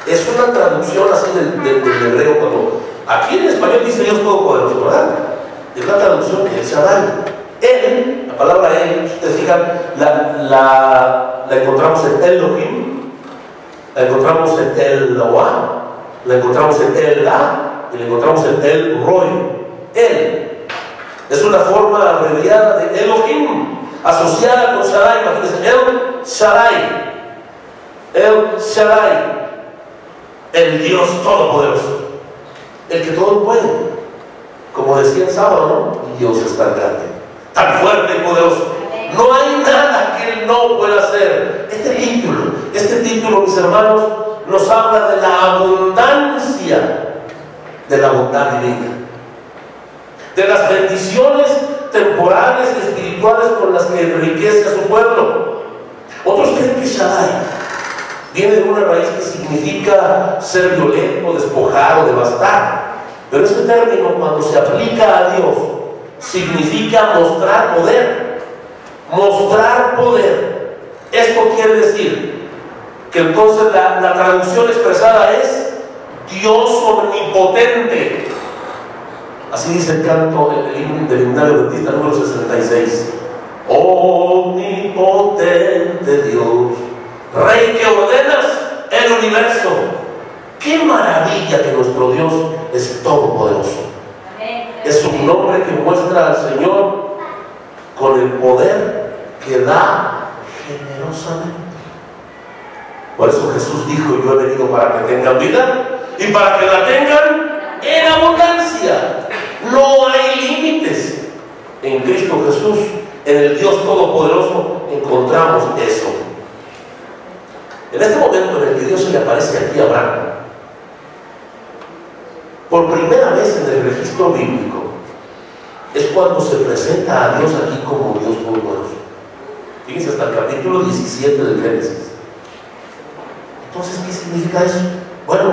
es una traducción así del hebreo. Cuando aquí en español dice Dios Todopoderoso, ¿verdad? Es la traducción de El Shaddai. Él, la palabra Él, ustedes fijan, la encontramos en Elohim, la encontramos en Eloah, la encontramos en Elah, y la encontramos en El Roy. Él es una forma abreviada de Elohim. asociada con Shaddai. Imagínense, El Shaddai, el Dios Todopoderoso, el que todo puede. Como decía el sábado, ¿no? Dios es tan grande, tan fuerte y poderoso. No hay nada que Él no pueda hacer. Este título, mis hermanos, nos habla de la abundancia de la bondad divina, de las bendiciones temporales y espirituales con las que enriquece a su pueblo. Otros creen que Shaddai viene de una raíz que significa ser violento, despojar o devastar. Pero este término, cuando se aplica a Dios, significa mostrar poder. Mostrar poder. Esto quiere decir que entonces la traducción expresada es Dios omnipotente. Así dice el canto del himnario adventista número 66. Omnipotente Dios, Rey que ordenas el universo. ¡Qué maravilla que nuestro Dios es todopoderoso! Es un nombre que muestra al Señor con el poder que da generosamente. Por eso Jesús dijo: yo he venido para que tengan vida y para que la tengan en abundancia. No hay límites. En Cristo Jesús, en el Dios Todopoderoso, encontramos eso. En este momento en el que Dios se le aparece aquí a Abraham, por primera vez en el registro bíblico, es cuando se presenta a Dios aquí como Dios Todopoderoso. Fíjense, hasta el capítulo 17 del Génesis. Entonces, ¿qué significa eso? Bueno,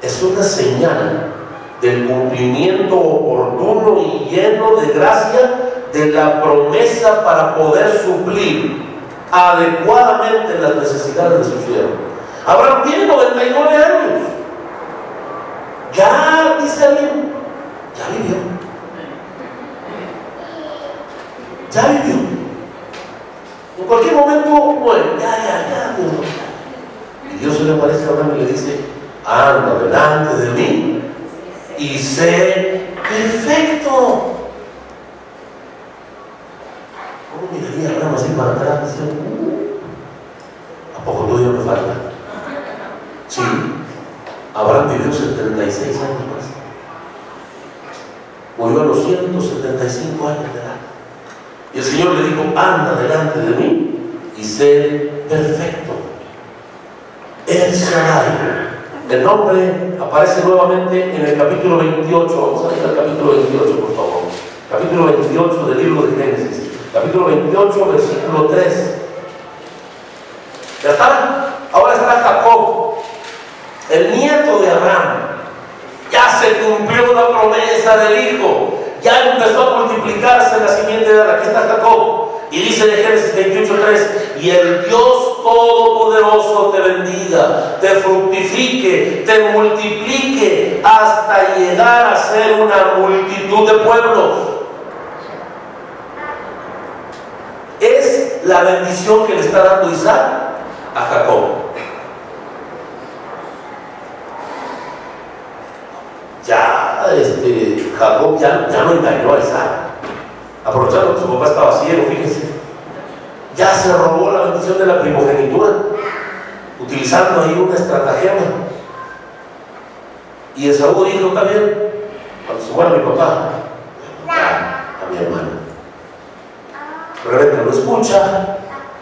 es una señal del cumplimiento oportuno y lleno de gracia de la promesa para poder suplir adecuadamente las necesidades de su siervo. Abraham tiene 99 años. Ya, dice alguien, ya vivió. Ya vivió. En cualquier momento muere. Ya. Y Dios se le aparece a Abraham y le dice: anda delante de mí y sé perfecto. ¿Cómo miraría Abraham así para atrás diciendo: ¿a poco todavía me falta? Sí, Abraham vivió 76 años más. Murió a los 175 años de edad. Y el Señor le dijo: anda delante de mí y sé perfecto. El Shaddai. El nombre aparece nuevamente en el capítulo 28. Vamos a ir al capítulo 28, por favor. Capítulo 28 del libro de Génesis. Capítulo 28, versículo 3. ¿Ya está? Ahora está Jacob, el nieto de Abraham. Ya se cumplió la promesa del hijo. Ya empezó a multiplicarse la simiente de Adán. Aquí está Jacob. Y dice de Génesis 28:3: y el Dios Todopoderoso te bendiga, te fructifique, te multiplique hasta llegar a ser una multitud de pueblos. Es la bendición que le está dando Isaac a Jacob. Ya Jacob ya no engañó a Isaac, aprovechando que su papá estaba ciego. Fíjense, ya se robó la bendición de la primogenitura, utilizando ahí una estratagema. Y Esaú dijo también, cuando se muera mi papá, a mi hermano. Rebeca lo escucha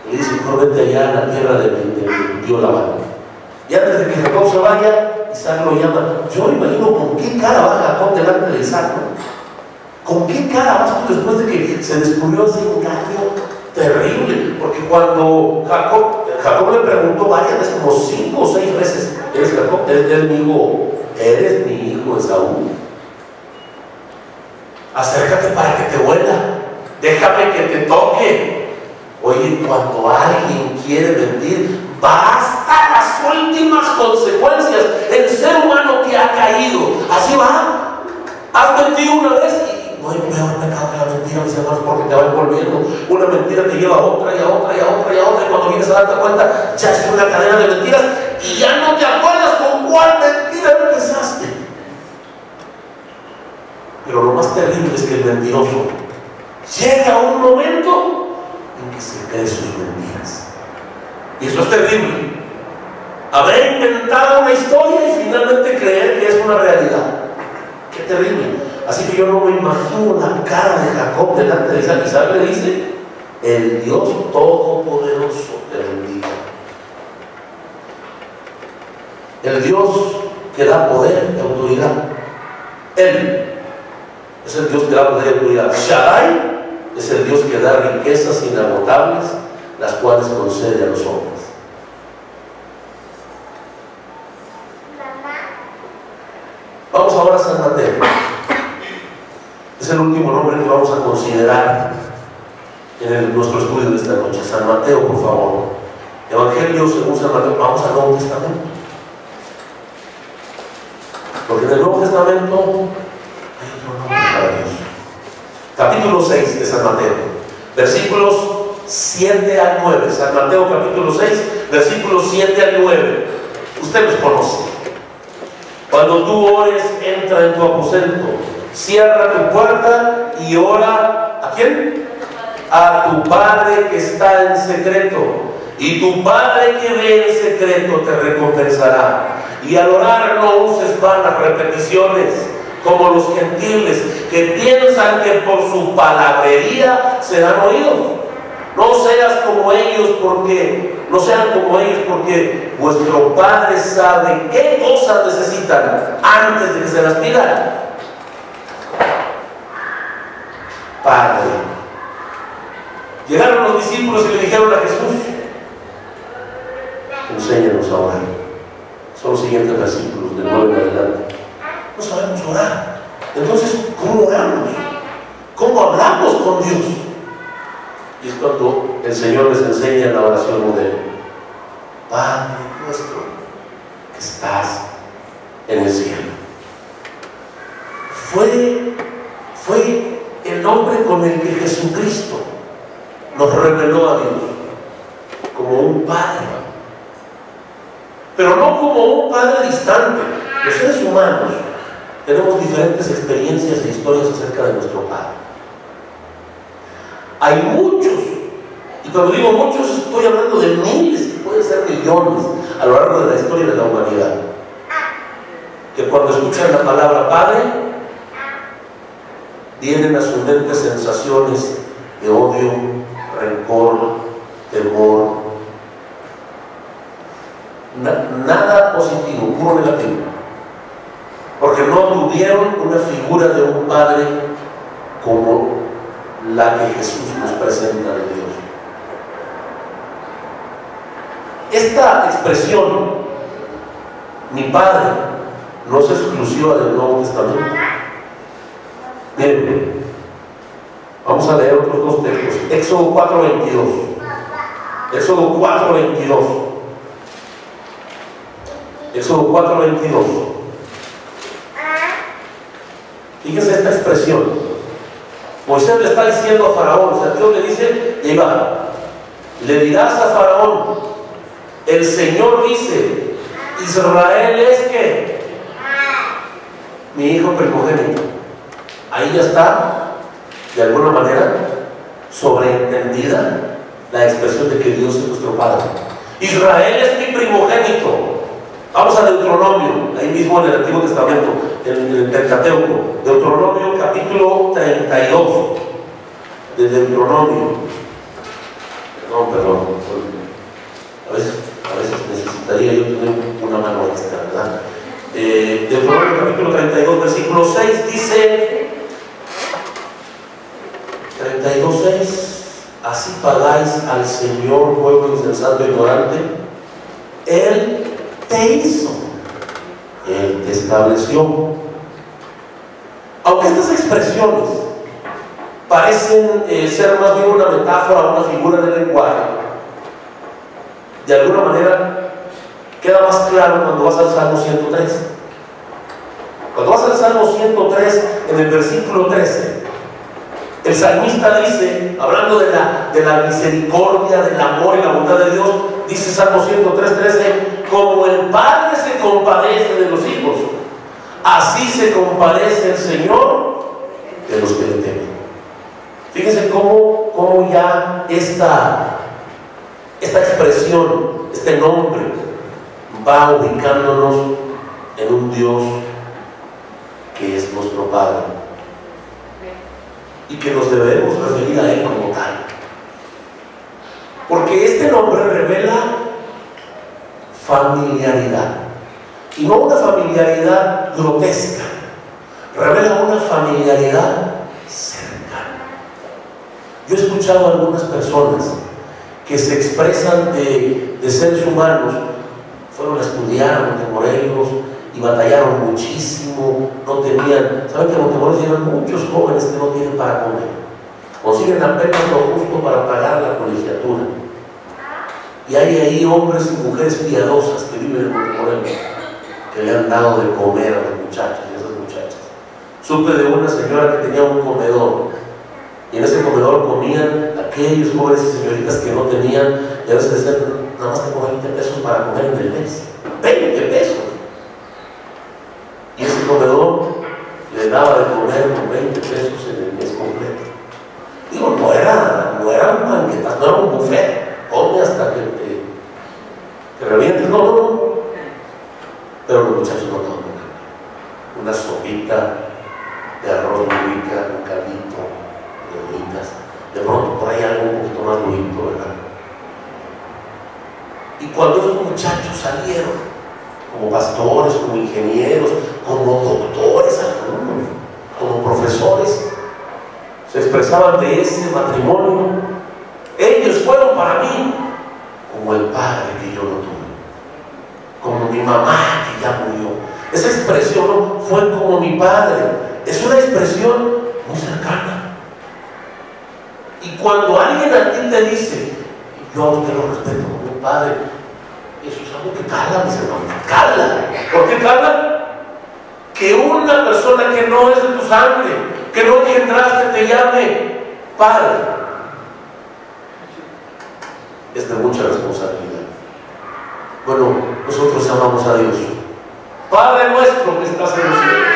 y le dice: mejor vete allá a la tierra de mi tío Labán. Y antes de que Jacob se vaya, Isaac lo llama. Yo me imagino con qué cara va Jacob delante de Isaac, ¿no? ¿Con qué cara vas tú después de que se descubrió ese engaño terrible? Porque cuando Jacob le preguntó varias veces, como 5 o 6 veces: ¿eres Jacob? ¿Eres mi hijo? ¿Eres mi hijo Esaú? Acércate para que te huela, déjame que te toque. Oye, cuando alguien quiere mentir, va hasta las últimas consecuencias. El ser humano que ha caído, así va. Has mentido una vez y no hay peor pecado que la mentira, mis hermanos, porque te va envolviendo. Una mentira te lleva a otra y a otra y a otra y a otra, y cuando vienes a darte cuenta, ya es una cadena de mentiras y ya no te acuerdas con cuál mentira empezaste. Pero lo más terrible es que el mentiroso llega a un momento que se cree sus mentiras. Y eso es terrible. Haber inventado una historia y finalmente creer que es una realidad. Qué terrible. Así que yo no me imagino la cara de Jacob delante de Isaac. Isaac le dice: el Dios Todopoderoso te bendiga. El Dios que da poder y autoridad. Él es el Dios que da poder y autoridad. Shaddai es el Dios que da riquezas inagotables, las cuales concede a los hombres. Vamos ahora a San Mateo. Es el último nombre que vamos a considerar en nuestro estudio de esta noche. San Mateo, por favor. Evangelio según San Mateo. Vamos al Nuevo Testamento. Porque en el Nuevo Testamento hay otro nombre para Dios. Capítulo 6 de San Mateo, versículos 7 al 9. San Mateo capítulo 6, versículos 7 al 9. Usted los conoce. Cuando tú ores, entra en tu aposento, cierra tu puerta y ora. ¿A quién? A tu Padre que está en secreto, y tu Padre que ve en secreto te recompensará. Y al orar no uses vanas repeticiones como los gentiles, que piensan que por su palabrería serán oídos. No sean como ellos porque vuestro Padre sabe qué cosas necesitan antes de que se las pidan. Padre. Llegaron los discípulos y le dijeron a Jesús: enséñanos a orar. Son los siguientes versículos, del 9 en adelante. No sabemos orar. Entonces, ¿cómo oramos? ¿Cómo hablamos con Dios? Y es cuando el Señor les enseña la oración modelo. Padre nuestro que estás en el cielo. Fue el nombre con el que Jesucristo nos reveló a Dios como un Padre, pero no como un Padre distante. Los seres humanos tenemos diferentes experiencias e historias acerca de nuestro Padre. Hay muchos, y cuando digo muchos estoy hablando de miles, pueden ser millones a lo largo de la historia de la humanidad, que cuando escuchan la palabra Padre vienen a su mente sensaciones de odio, rencor, temor, nada positivo, puro negativo, porque no tuvieron una figura de un Padre como la que Jesús nos presenta de Dios. Esta expresión, mi Padre, no es exclusiva del Nuevo Testamento. Miren, vamos a leer otros dos textos. Éxodo 4:22. Éxodo 4:22. Éxodo 4:22. Fíjense esta expresión. Moisés le está diciendo a Faraón, o sea, Dios le dice: y va, le dirás a Faraón, el Señor dice, Israel es que mi hijo primogénito. Ahí ya está, de alguna manera, sobreentendida la expresión de que Dios es nuestro Padre. Israel es mi primogénito. Vamos a Deuteronomio, ahí mismo en el Antiguo Testamento, en el Pentateuco. Deuteronomio capítulo 32 de Deuteronomio. Perdón. A veces necesitaría yo tener una mano extra, ¿verdad? Deuteronomio capítulo 32, versículo 6 dice: 32:6. Así pagáis al Señor, pueblo insensato e ignorante. Él te hizo, Él te estableció. Aunque estas expresiones parecen ser más bien una metáfora, una figura del lenguaje, de alguna manera queda más claro cuando vas al Salmo 103. Cuando vas al Salmo 103, en el versículo 13, el salmista dice, hablando de la misericordia, del amor y la bondad de Dios, dice Salmo 103:13: como el Padre se compadece de los hijos, así se compadece el Señor de los que le temen. Fíjense cómo cómo ya esta expresión, este nombre, va ubicándonos en un Dios que es nuestro Padre y que nos debemos referir a Él como tal, porque este nombre revela familiaridad, y no una familiaridad grotesca, revela una familiaridad cercana. Yo he escuchado a algunas personas que se expresan de seres humanos, fueron a estudiar a Montemorelos y batallaron muchísimo, no tenían, saben que a Montemorelos llegan muchos jóvenes que no tienen para comer, consiguen apenas lo justo para pagar la colegiatura, y hay ahí hombres y mujeres piadosas que viven en Montemorelos, que le han dado de comer a los muchachos y a esas muchachas. Supe de una señora que tenía un comedor, y en ese comedor comían aquellos jóvenes y señoritas que no tenían, y a veces decían, nada más tengo 20 pesos para comer en el mes. 20 pesos. Y ese comedor le daba de comer con 20 pesos en el mes completo. Digo, no era un banquetazo, no era un buffet. Come hasta que revientes. No. Pero los muchachos no toman una sopita de arroz muy rica, un caldito de bolitas. De pronto por ahí algo un poquito más bonito, ¿verdad? Y cuando esos muchachos salieron, como pastores, como ingenieros, como doctores, algunos, como profesores, se expresaban de ese matrimonio. Ellos fueron para mí como el padre que yo no tuve, como mi mamá que ya murió. Esa expresión fue como mi padre. Es una expresión muy cercana. Y cuando alguien a ti te dice, yo a usted lo respeto como mi padre, eso es algo que cala, mis hermanos, cala. ¿Por qué cala? Que una persona que no es de tu sangre, que no engendraste, te llame padre, es de mucha responsabilidad. Bueno, nosotros amamos a Dios, Padre nuestro que estás en los cielos,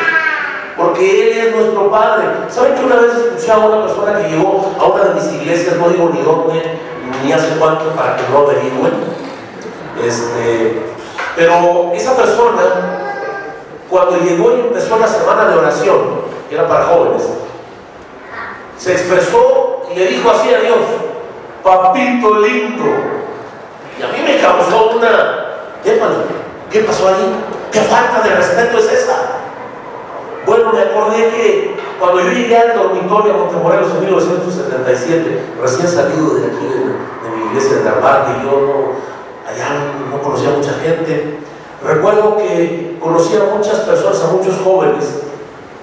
porque Él es nuestro Padre. ¿Saben que una vez escuché a una persona que llegó a una de mis iglesias, no digo ni dónde, ni hace cuánto, para que no averigüen? Pero esa persona, cuando llegó y empezó la semana de oración, que era para jóvenes, se expresó y le dijo así a Dios: papito lindo. Y a mí me causó una... ¿Qué pasó ahí? ¿Qué falta de respeto es esa? Bueno, me acordé que cuando yo llegué al dormitorio a Montemorelos en 1977, recién salido de aquí de mi iglesia de Narvarte, y yo allá no conocía a mucha gente, recuerdo que conocía a muchas personas, a muchos jóvenes,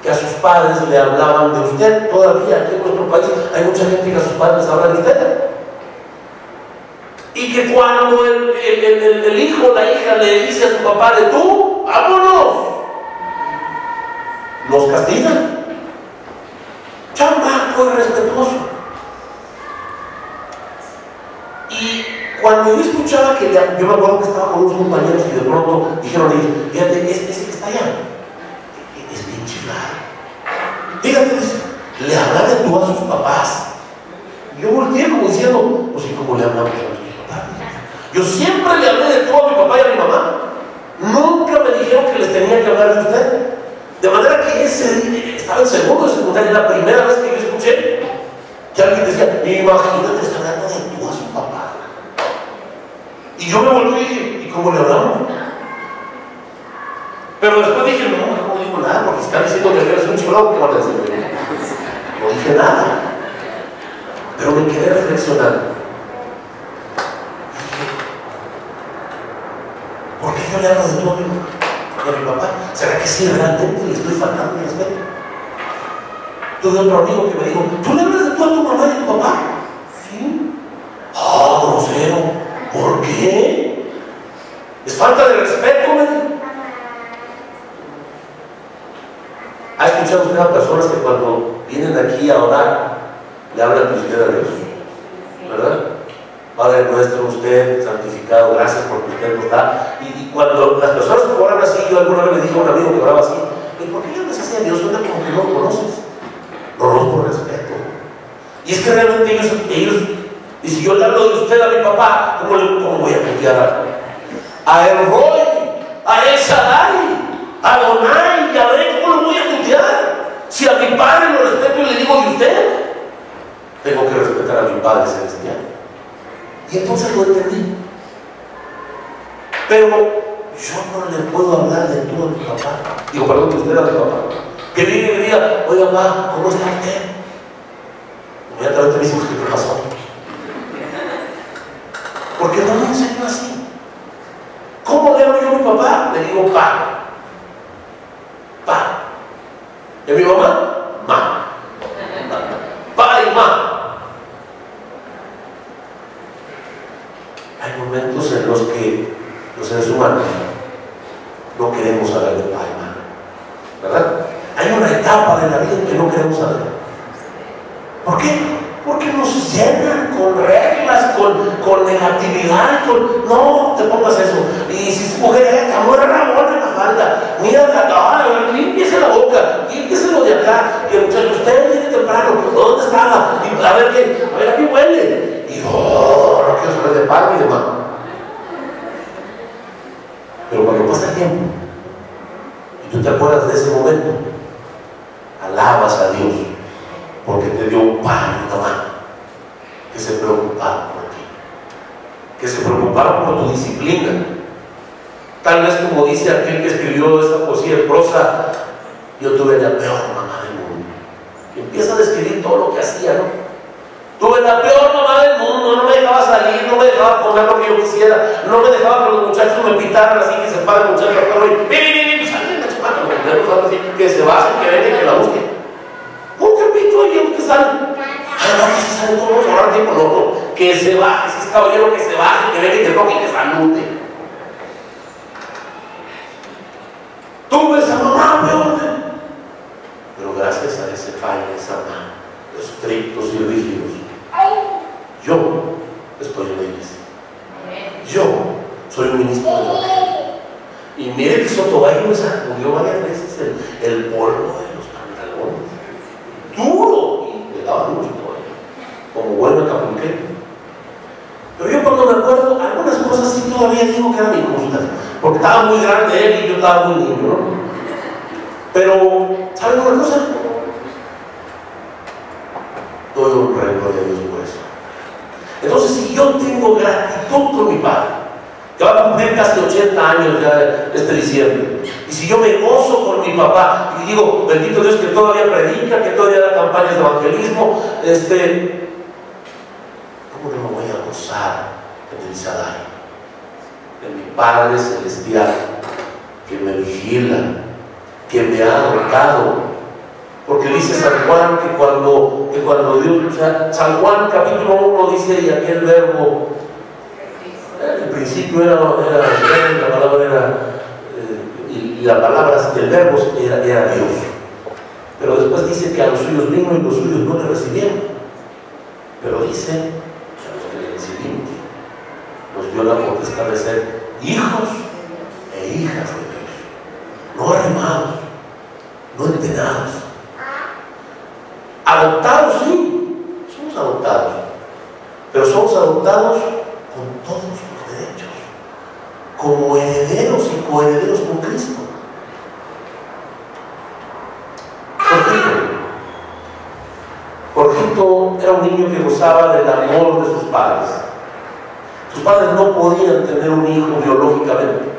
que a sus padres le hablaban de usted. Todavía aquí en nuestro país hay mucha gente que a sus padres les habla de usted. Y que cuando el hijo o la hija le dice a su papá de tú, vámonos, los castigan. Chamaco irrespetuoso. Y cuando yo escuchaba que yo me acuerdo que estaba con unos compañeros y de pronto dijeron ellos, fíjate, ese que está allá es bien chiflado. Fíjate, le habla de tú a sus papás. Yo volteé como diciendo, pues ¿y cómo le hablamos a nuestros papás? Yo siempre le hablé de tú a mi papá y a mi mamá. Nunca me dijeron que les tenía que hablar de usted. De manera que estaba en segundo de secundaria, la primera vez que yo escuché que alguien decía, imagínate, está hablando de tú a su papá. Y yo me volví y dije, ¿y cómo le hablamos? Pero después dije, no digo nada, porque están diciendo que eres un chiflado, ¿qué van a decir? No dije nada. Pero me quedé reflexionando. ¿Por qué yo le hablo de tú a mi papá? ¿Será que sí realmente le estoy faltando el respeto? Tuve otro amigo que me dijo, ¿tú le hablas de tú a tu mamá y a tu papá? Sí. Grosero. ¿Por qué? ¿Es falta de respeto, me dijo? ¿Ha escuchado usted a personas que cuando vienen aquí a orar le hablan de usted a Dios? ¿Verdad? Padre nuestro, usted santificado, gracias porque usted nos da. Y cuando las personas que oran así, yo alguna vez le dije a un amigo que oraba así, ¿y por qué le hablas así a Dios? Suena como que no lo conoces. No, por respeto. Y es que realmente ellos, y si yo le hablo de usted a mi papá, ¿cómo voy a putear a El Roy, a El Shaddai, a Adonai, a ver cómo lo voy a putear? Si a mi padre lo respeto y le digo de usted, tengo que respetar a mi Padre Celestial. Y entonces lo entendí. Pero yo no le puedo hablar de tú a mi papá. Digo, perdón, que usted era mi papá. Que viene y me diga, oiga, papá, ¿cómo está usted? Inmediatamente me dice, ¿qué pasó? Porque no me enseñó así. ¿Cómo le hablo yo a mi papá? Le digo, pa. ¿Y a mi mamá? Ma. Pa y ma. Hay momentos en los que los seres humanos no queremos hablar de pa y ma, ¿verdad? Hay una etapa de la vida en que no queremos hablar. ¿Por qué? Porque nos llenan con reglas, con negatividad, no te pongas eso. Y si es mujer, amor, Ramón en la falda, mira, límpiese la boca, límpiese lo de acá. Y el muchacho, usted viene temprano, ¿dónde estaba? Y a ver, aquí huele. Y no quiero saber de padre ni de mamá. Pero cuando pasa el tiempo y tú te acuerdas de ese momento, alabas a Dios porque te dio un padre y una mamá que se preocuparon por ti, que se preocuparon por tu disciplina. Tal vez como dice aquel que escribió esta poesía en prosa, yo tuve la peor mamá del mundo. Y empieza a describir todo lo que hacía, ¿no? Tuve la peor mamá del mundo, no me dejaba salir, no me dejaba comer lo que yo quisiera, no me dejaba que los muchachos me pitaran así, que se pare el muchacho afuera y salen la chamaca, que se bajen, que vengan, que la busquen. Un capítulo y que salen. Ay, no, que se salen todos, ahora tiempo, no, que se baje, si es caballero, que se baje, que venga y que toque y que salute. Tuve esa mamá peor, pero gracias a ese padre, esa mamá, estrictos y rígidos, yo estoy en la iglesia. Yo soy un ministro de la fe. Y mire que Sotomayor me sacudió varias veces el polvo de los pantalones. Duro. Y le daba duro Sotomayor, como buen acapulqueño. Pero yo cuando me acuerdo, algunas cosas sí todavía digo que eran injustas, porque estaba muy grande él y yo estaba muy niño, ¿no? Pero, ¿saben una cosa? Doy un gloria a Dios por eso. Entonces, si yo tengo gratitud con mi padre, que va a cumplir casi 80 años ya este diciembre, y si yo me gozo con mi papá y digo, bendito Dios que todavía predica, que todavía da campañas de evangelismo, ¿cómo no me voy a gozar en el Shaddai, en mi Padre Celestial, que me vigila, que me ha adoptado? Porque dice San Juan que cuando Dios, o sea, San Juan capítulo 1 dice, y aquel verbo, el principio era la palabra era, y la palabra del verbo era Dios. Pero después dice que a los suyos vino y los suyos no le recibieron. Pero dice que a los que le recibimos nos dio la potestad de ser hijos e hijas de Dios. No arrimados, no entenados. Adoptados, sí, somos adoptados, pero somos adoptados con todos los derechos, como herederos y coherederos con Cristo. Jorgito era un niño que gozaba del amor de sus padres. Sus padres no podían tener un hijo biológicamente,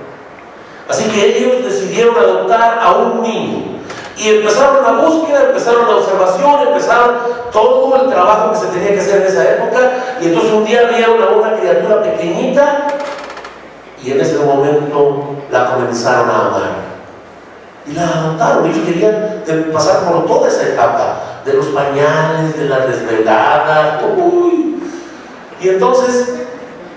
así que ellos decidieron adoptar a un niño. Y empezaron la búsqueda, empezaron la observación, empezaron todo el trabajo que se tenía que hacer en esa época. Y entonces un día vieron a una criatura pequeñita y en ese momento la comenzaron a amar. Y la adoptaron. Ellos querían pasar por toda esa etapa de los pañales, de la desvelada. Y entonces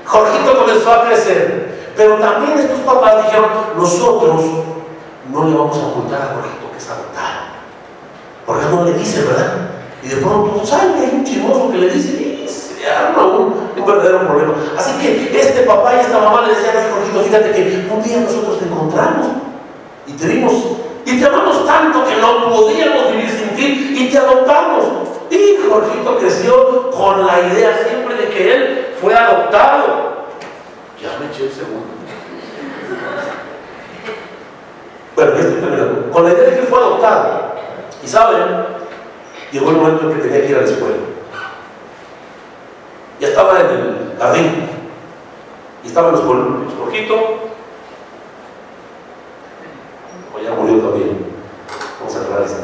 Jorgito comenzó a crecer. Pero también estos papás dijeron, nosotros no le vamos a ocultar a Jorgito que es adoptado, porque no le dice, ¿verdad? Y de pronto sale, hay un chismoso que le dice y se arma un verdadero problema. Así que este papá y esta mamá le decían, ay, Jorgito, fíjate que un día nosotros te encontramos y te vimos y te amamos tanto que no podíamos vivir sin ti y te adoptamos. Y Jorgito creció con la idea siempre de que él fue adoptado. Ya me eché el segundo. Bueno, ya estoy terminando. Con la idea de que él fue adoptado. Y saben, llegó el momento en que tenía que ir a la escuela. Ya estaba en el jardín. Y estaban los columpios. Jorgito, o ya murió también. Vamos a aclarar esto.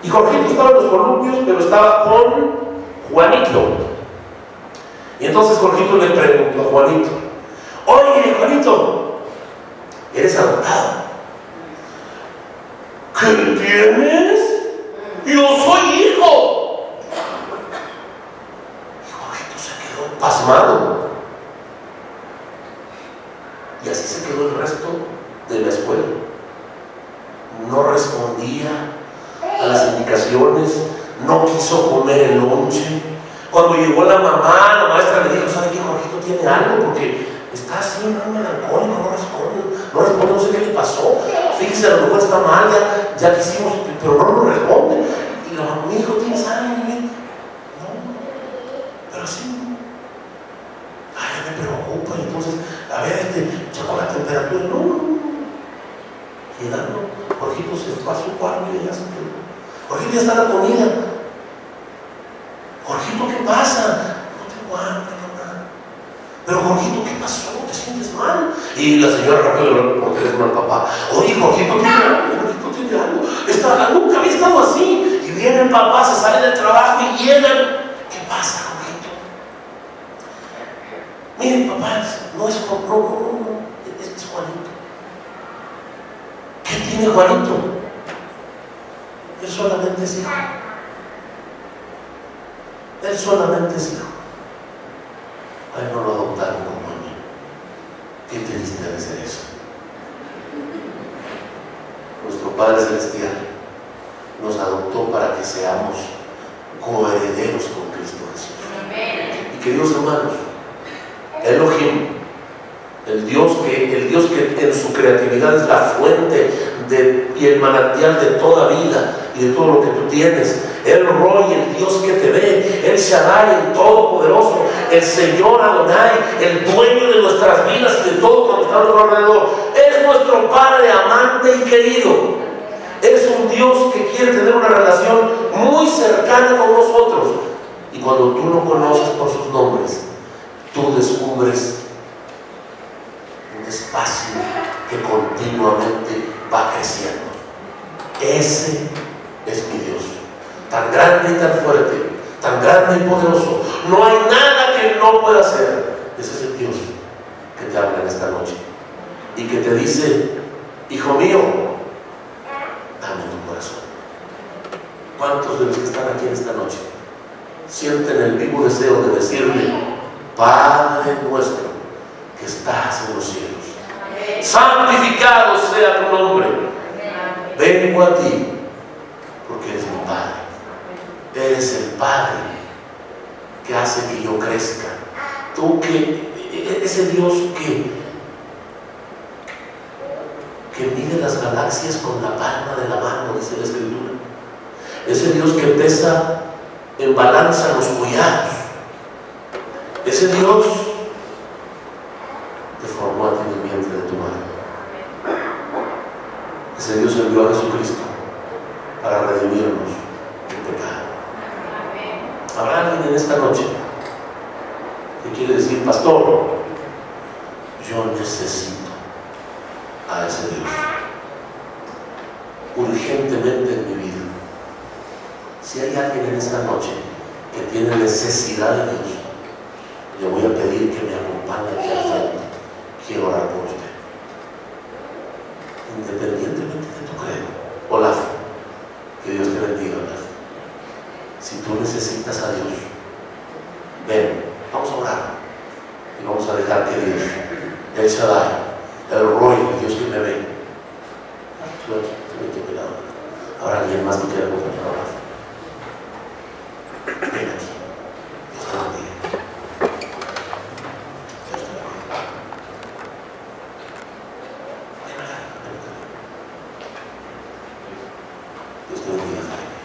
Y Jorgito estaba en los columpios, pero estaba con Juanito. Y entonces Jorgito le preguntó a Juanito: oye, Juanito, ¿eres adoptado? ¿Qué tienes? Yo soy hijo. Y Jorgito se quedó pasmado. Y así se quedó el resto de la escuela. No respondía a las indicaciones, no quiso comer el lonche. Cuando llegó la mamá, la maestra le dijo: ¿sabe qué? Jorgito tiene algo, porque está así, no melancólico, no responde, no sé qué le pasó. Fíjese, a lo mejor está mal, ya quisimos, pero no nos responde. Y la mamá: mi hijo, ¿tienes algo? No, pero sí. Ay, me preocupa. Y entonces, a ver, checó la temperatura. No. Llegando, Jorgito se fue a su cuarto y ya se quedó. Jorgito, ya está la comida. Jorgito, ¿qué pasa? No tengo hambre, mamá. Pero Jorgito, ¿qué pasó? ¿Te sientes mal? Y la señora rápido le habló por teléfono al papá: oye, Jorgito tiene algo, Jorgito tiene algo. Nunca había estado así. Y viene el papá, se sale del trabajo y llega. ¿Qué pasa, Jorgito? Miren, papá, no es Juanito. ¿Qué tiene Juanito? Él solamente es hijo. Él solamente es hijo. A él no lo adoptaron como a mí. Qué triste debe ser eso. Nuestro Padre Celestial nos adoptó para que seamos coherederos con Cristo Jesús. Y queridos hermanos, Elohim, el Dios que en su creatividad es la fuente y el manantial de toda vida y de todo lo que tú tienes, el Roy, el Dios que te ve, el Shaddai, el Todopoderoso, el Señor Adonai, el dueño de nuestras vidas y de todo cuando está a nuestro alrededor, es nuestro Padre amante y querido. Es un Dios que quiere tener una relación muy cercana con nosotros. Y cuando tú lo conoces por sus nombres, tú descubres un espacio que continuamente va creciendo. Ese es mi Dios, tan grande y tan fuerte, tan grande y poderoso. No hay nada que no pueda hacer. Ese es el Dios que te habla en esta noche y que te dice: hijo mío, dame tu corazón. ¿Cuántos de los que están aquí en esta noche sienten el vivo deseo de decirle: Padre nuestro que estás en los cielos, santificado sea tu nombre, vengo a ti porque eres mi Padre, eres el Padre que hace que yo crezca, tú que, ese Dios que mide las galaxias con la palma de la mano, dice la Escritura, ese Dios que pesa en balanza los collados, ese Dios te formó a ti en el vientre de tu madre. Ese Dios envió a Jesucristo para redimirnos del pecado. ¿Habrá alguien en esta noche que quiere decir: pastor, yo necesito a ese Dios urgentemente en mi vida? Si hay alguien en esta noche que tiene necesidad de Dios, le voy a pedir que me acompañe aquí al frente. Quiero orar por usted, independientemente de tu credo o la fe. Que Dios te bendiga, Olaf. Si tú necesitas a Dios, ven, vamos a orar y vamos a dejar que Dios, el Shaddai, el Roy, el Dios que me ve. Ahora alguien más que quiera acompañar a Olaf. Ven aquí. Dios te bendiga. Dios te bendiga. Ven acá, ven acá. Dios te bendiga, Jaime.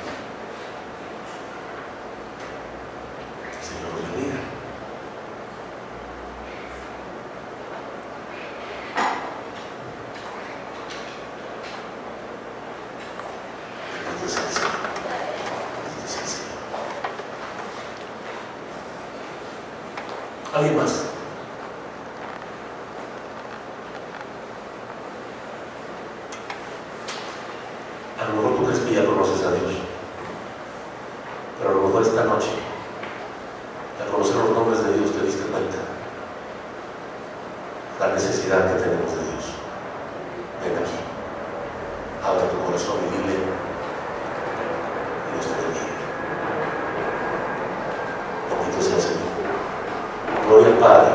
¿Alguien más? A lo mejor tú crees que ya conoces a Dios, pero a lo mejor esta noche, al conocer los nombres de Dios, te diste cuenta la necesidad que tenemos de Dios. Ven aquí, abre tu corazón y dile: Dios te bendiga. Bendito sea el Señor. Gloria al Padre.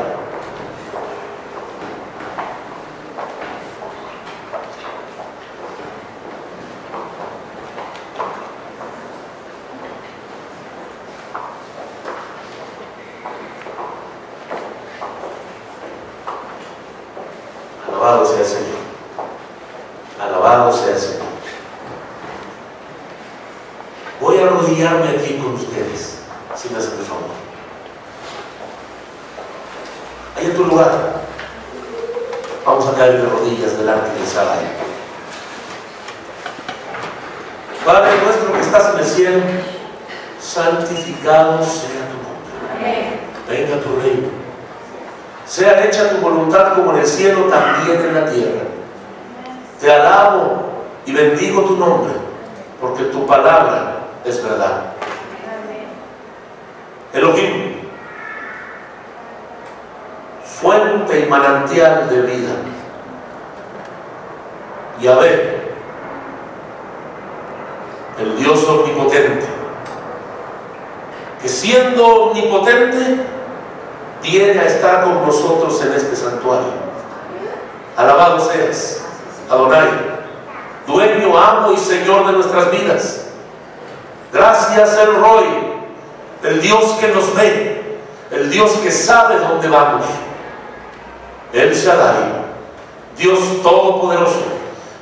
Alabado sea el Señor. Alabado sea el Señor. Voy a arrodillarme aquí con ustedes, si me hacen el favor. Ahí en tu lugar, vamos a caer de rodillas delante del Shaddai. Padre nuestro que estás en el cielo, santificado sea tu nombre. Venga tu reino. Sea hecha tu voluntad como en el cielo, también en la tierra. Te alabo y bendigo tu nombre, porque tu palabra es verdad. Elohim, fuente y manantial de vida. Yahvé, el Dios omnipotente, que siendo omnipotente, viene a estar con nosotros en este santuario. Alabado seas, Adonai, dueño, amo y Señor de nuestras vidas. Gracias, El Roy, el Dios que nos ve, el Dios que sabe dónde vamos. El Shaddai, Dios todopoderoso,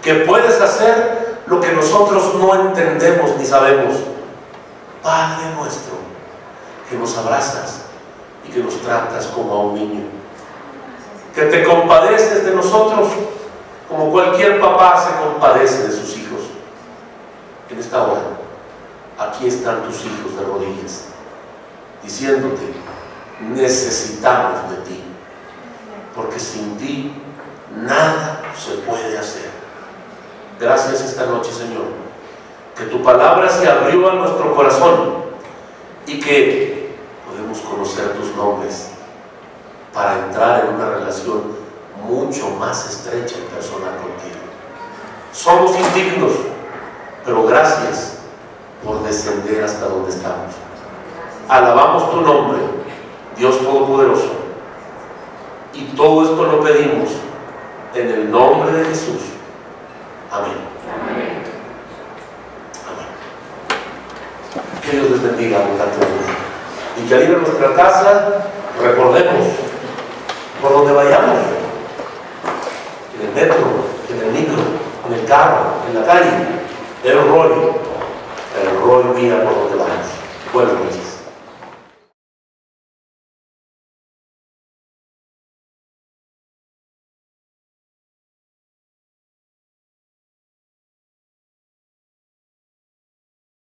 que puedes hacer lo que nosotros no entendemos ni sabemos. Padre nuestro, que nos abrazas y que nos tratas como a un niño, que te compadeces de nosotros como cualquier papá se compadece de sus hijos. En esta hora, aquí están tus hijos de rodillas, diciéndote: necesitamos de ti, porque sin ti nada se puede hacer. Gracias esta noche, Señor, que tu palabra se abrió a nuestro corazón y que podemos conocer tus nombres para entrar en una relación mucho más estrecha y personal contigo. Somos indignos, pero gracias por descender hasta donde estamos. Alabamos tu nombre, Dios Todopoderoso, y todo esto lo pedimos en el nombre de Jesús. Amén. Amén. Amén. Que Dios les bendiga abundantemente. Y que al ir a nuestra casa, recordemos, por donde vayamos, en el metro, en el micro, en el carro, en la calle, el Roy mira por donde vamos. Buenas noches.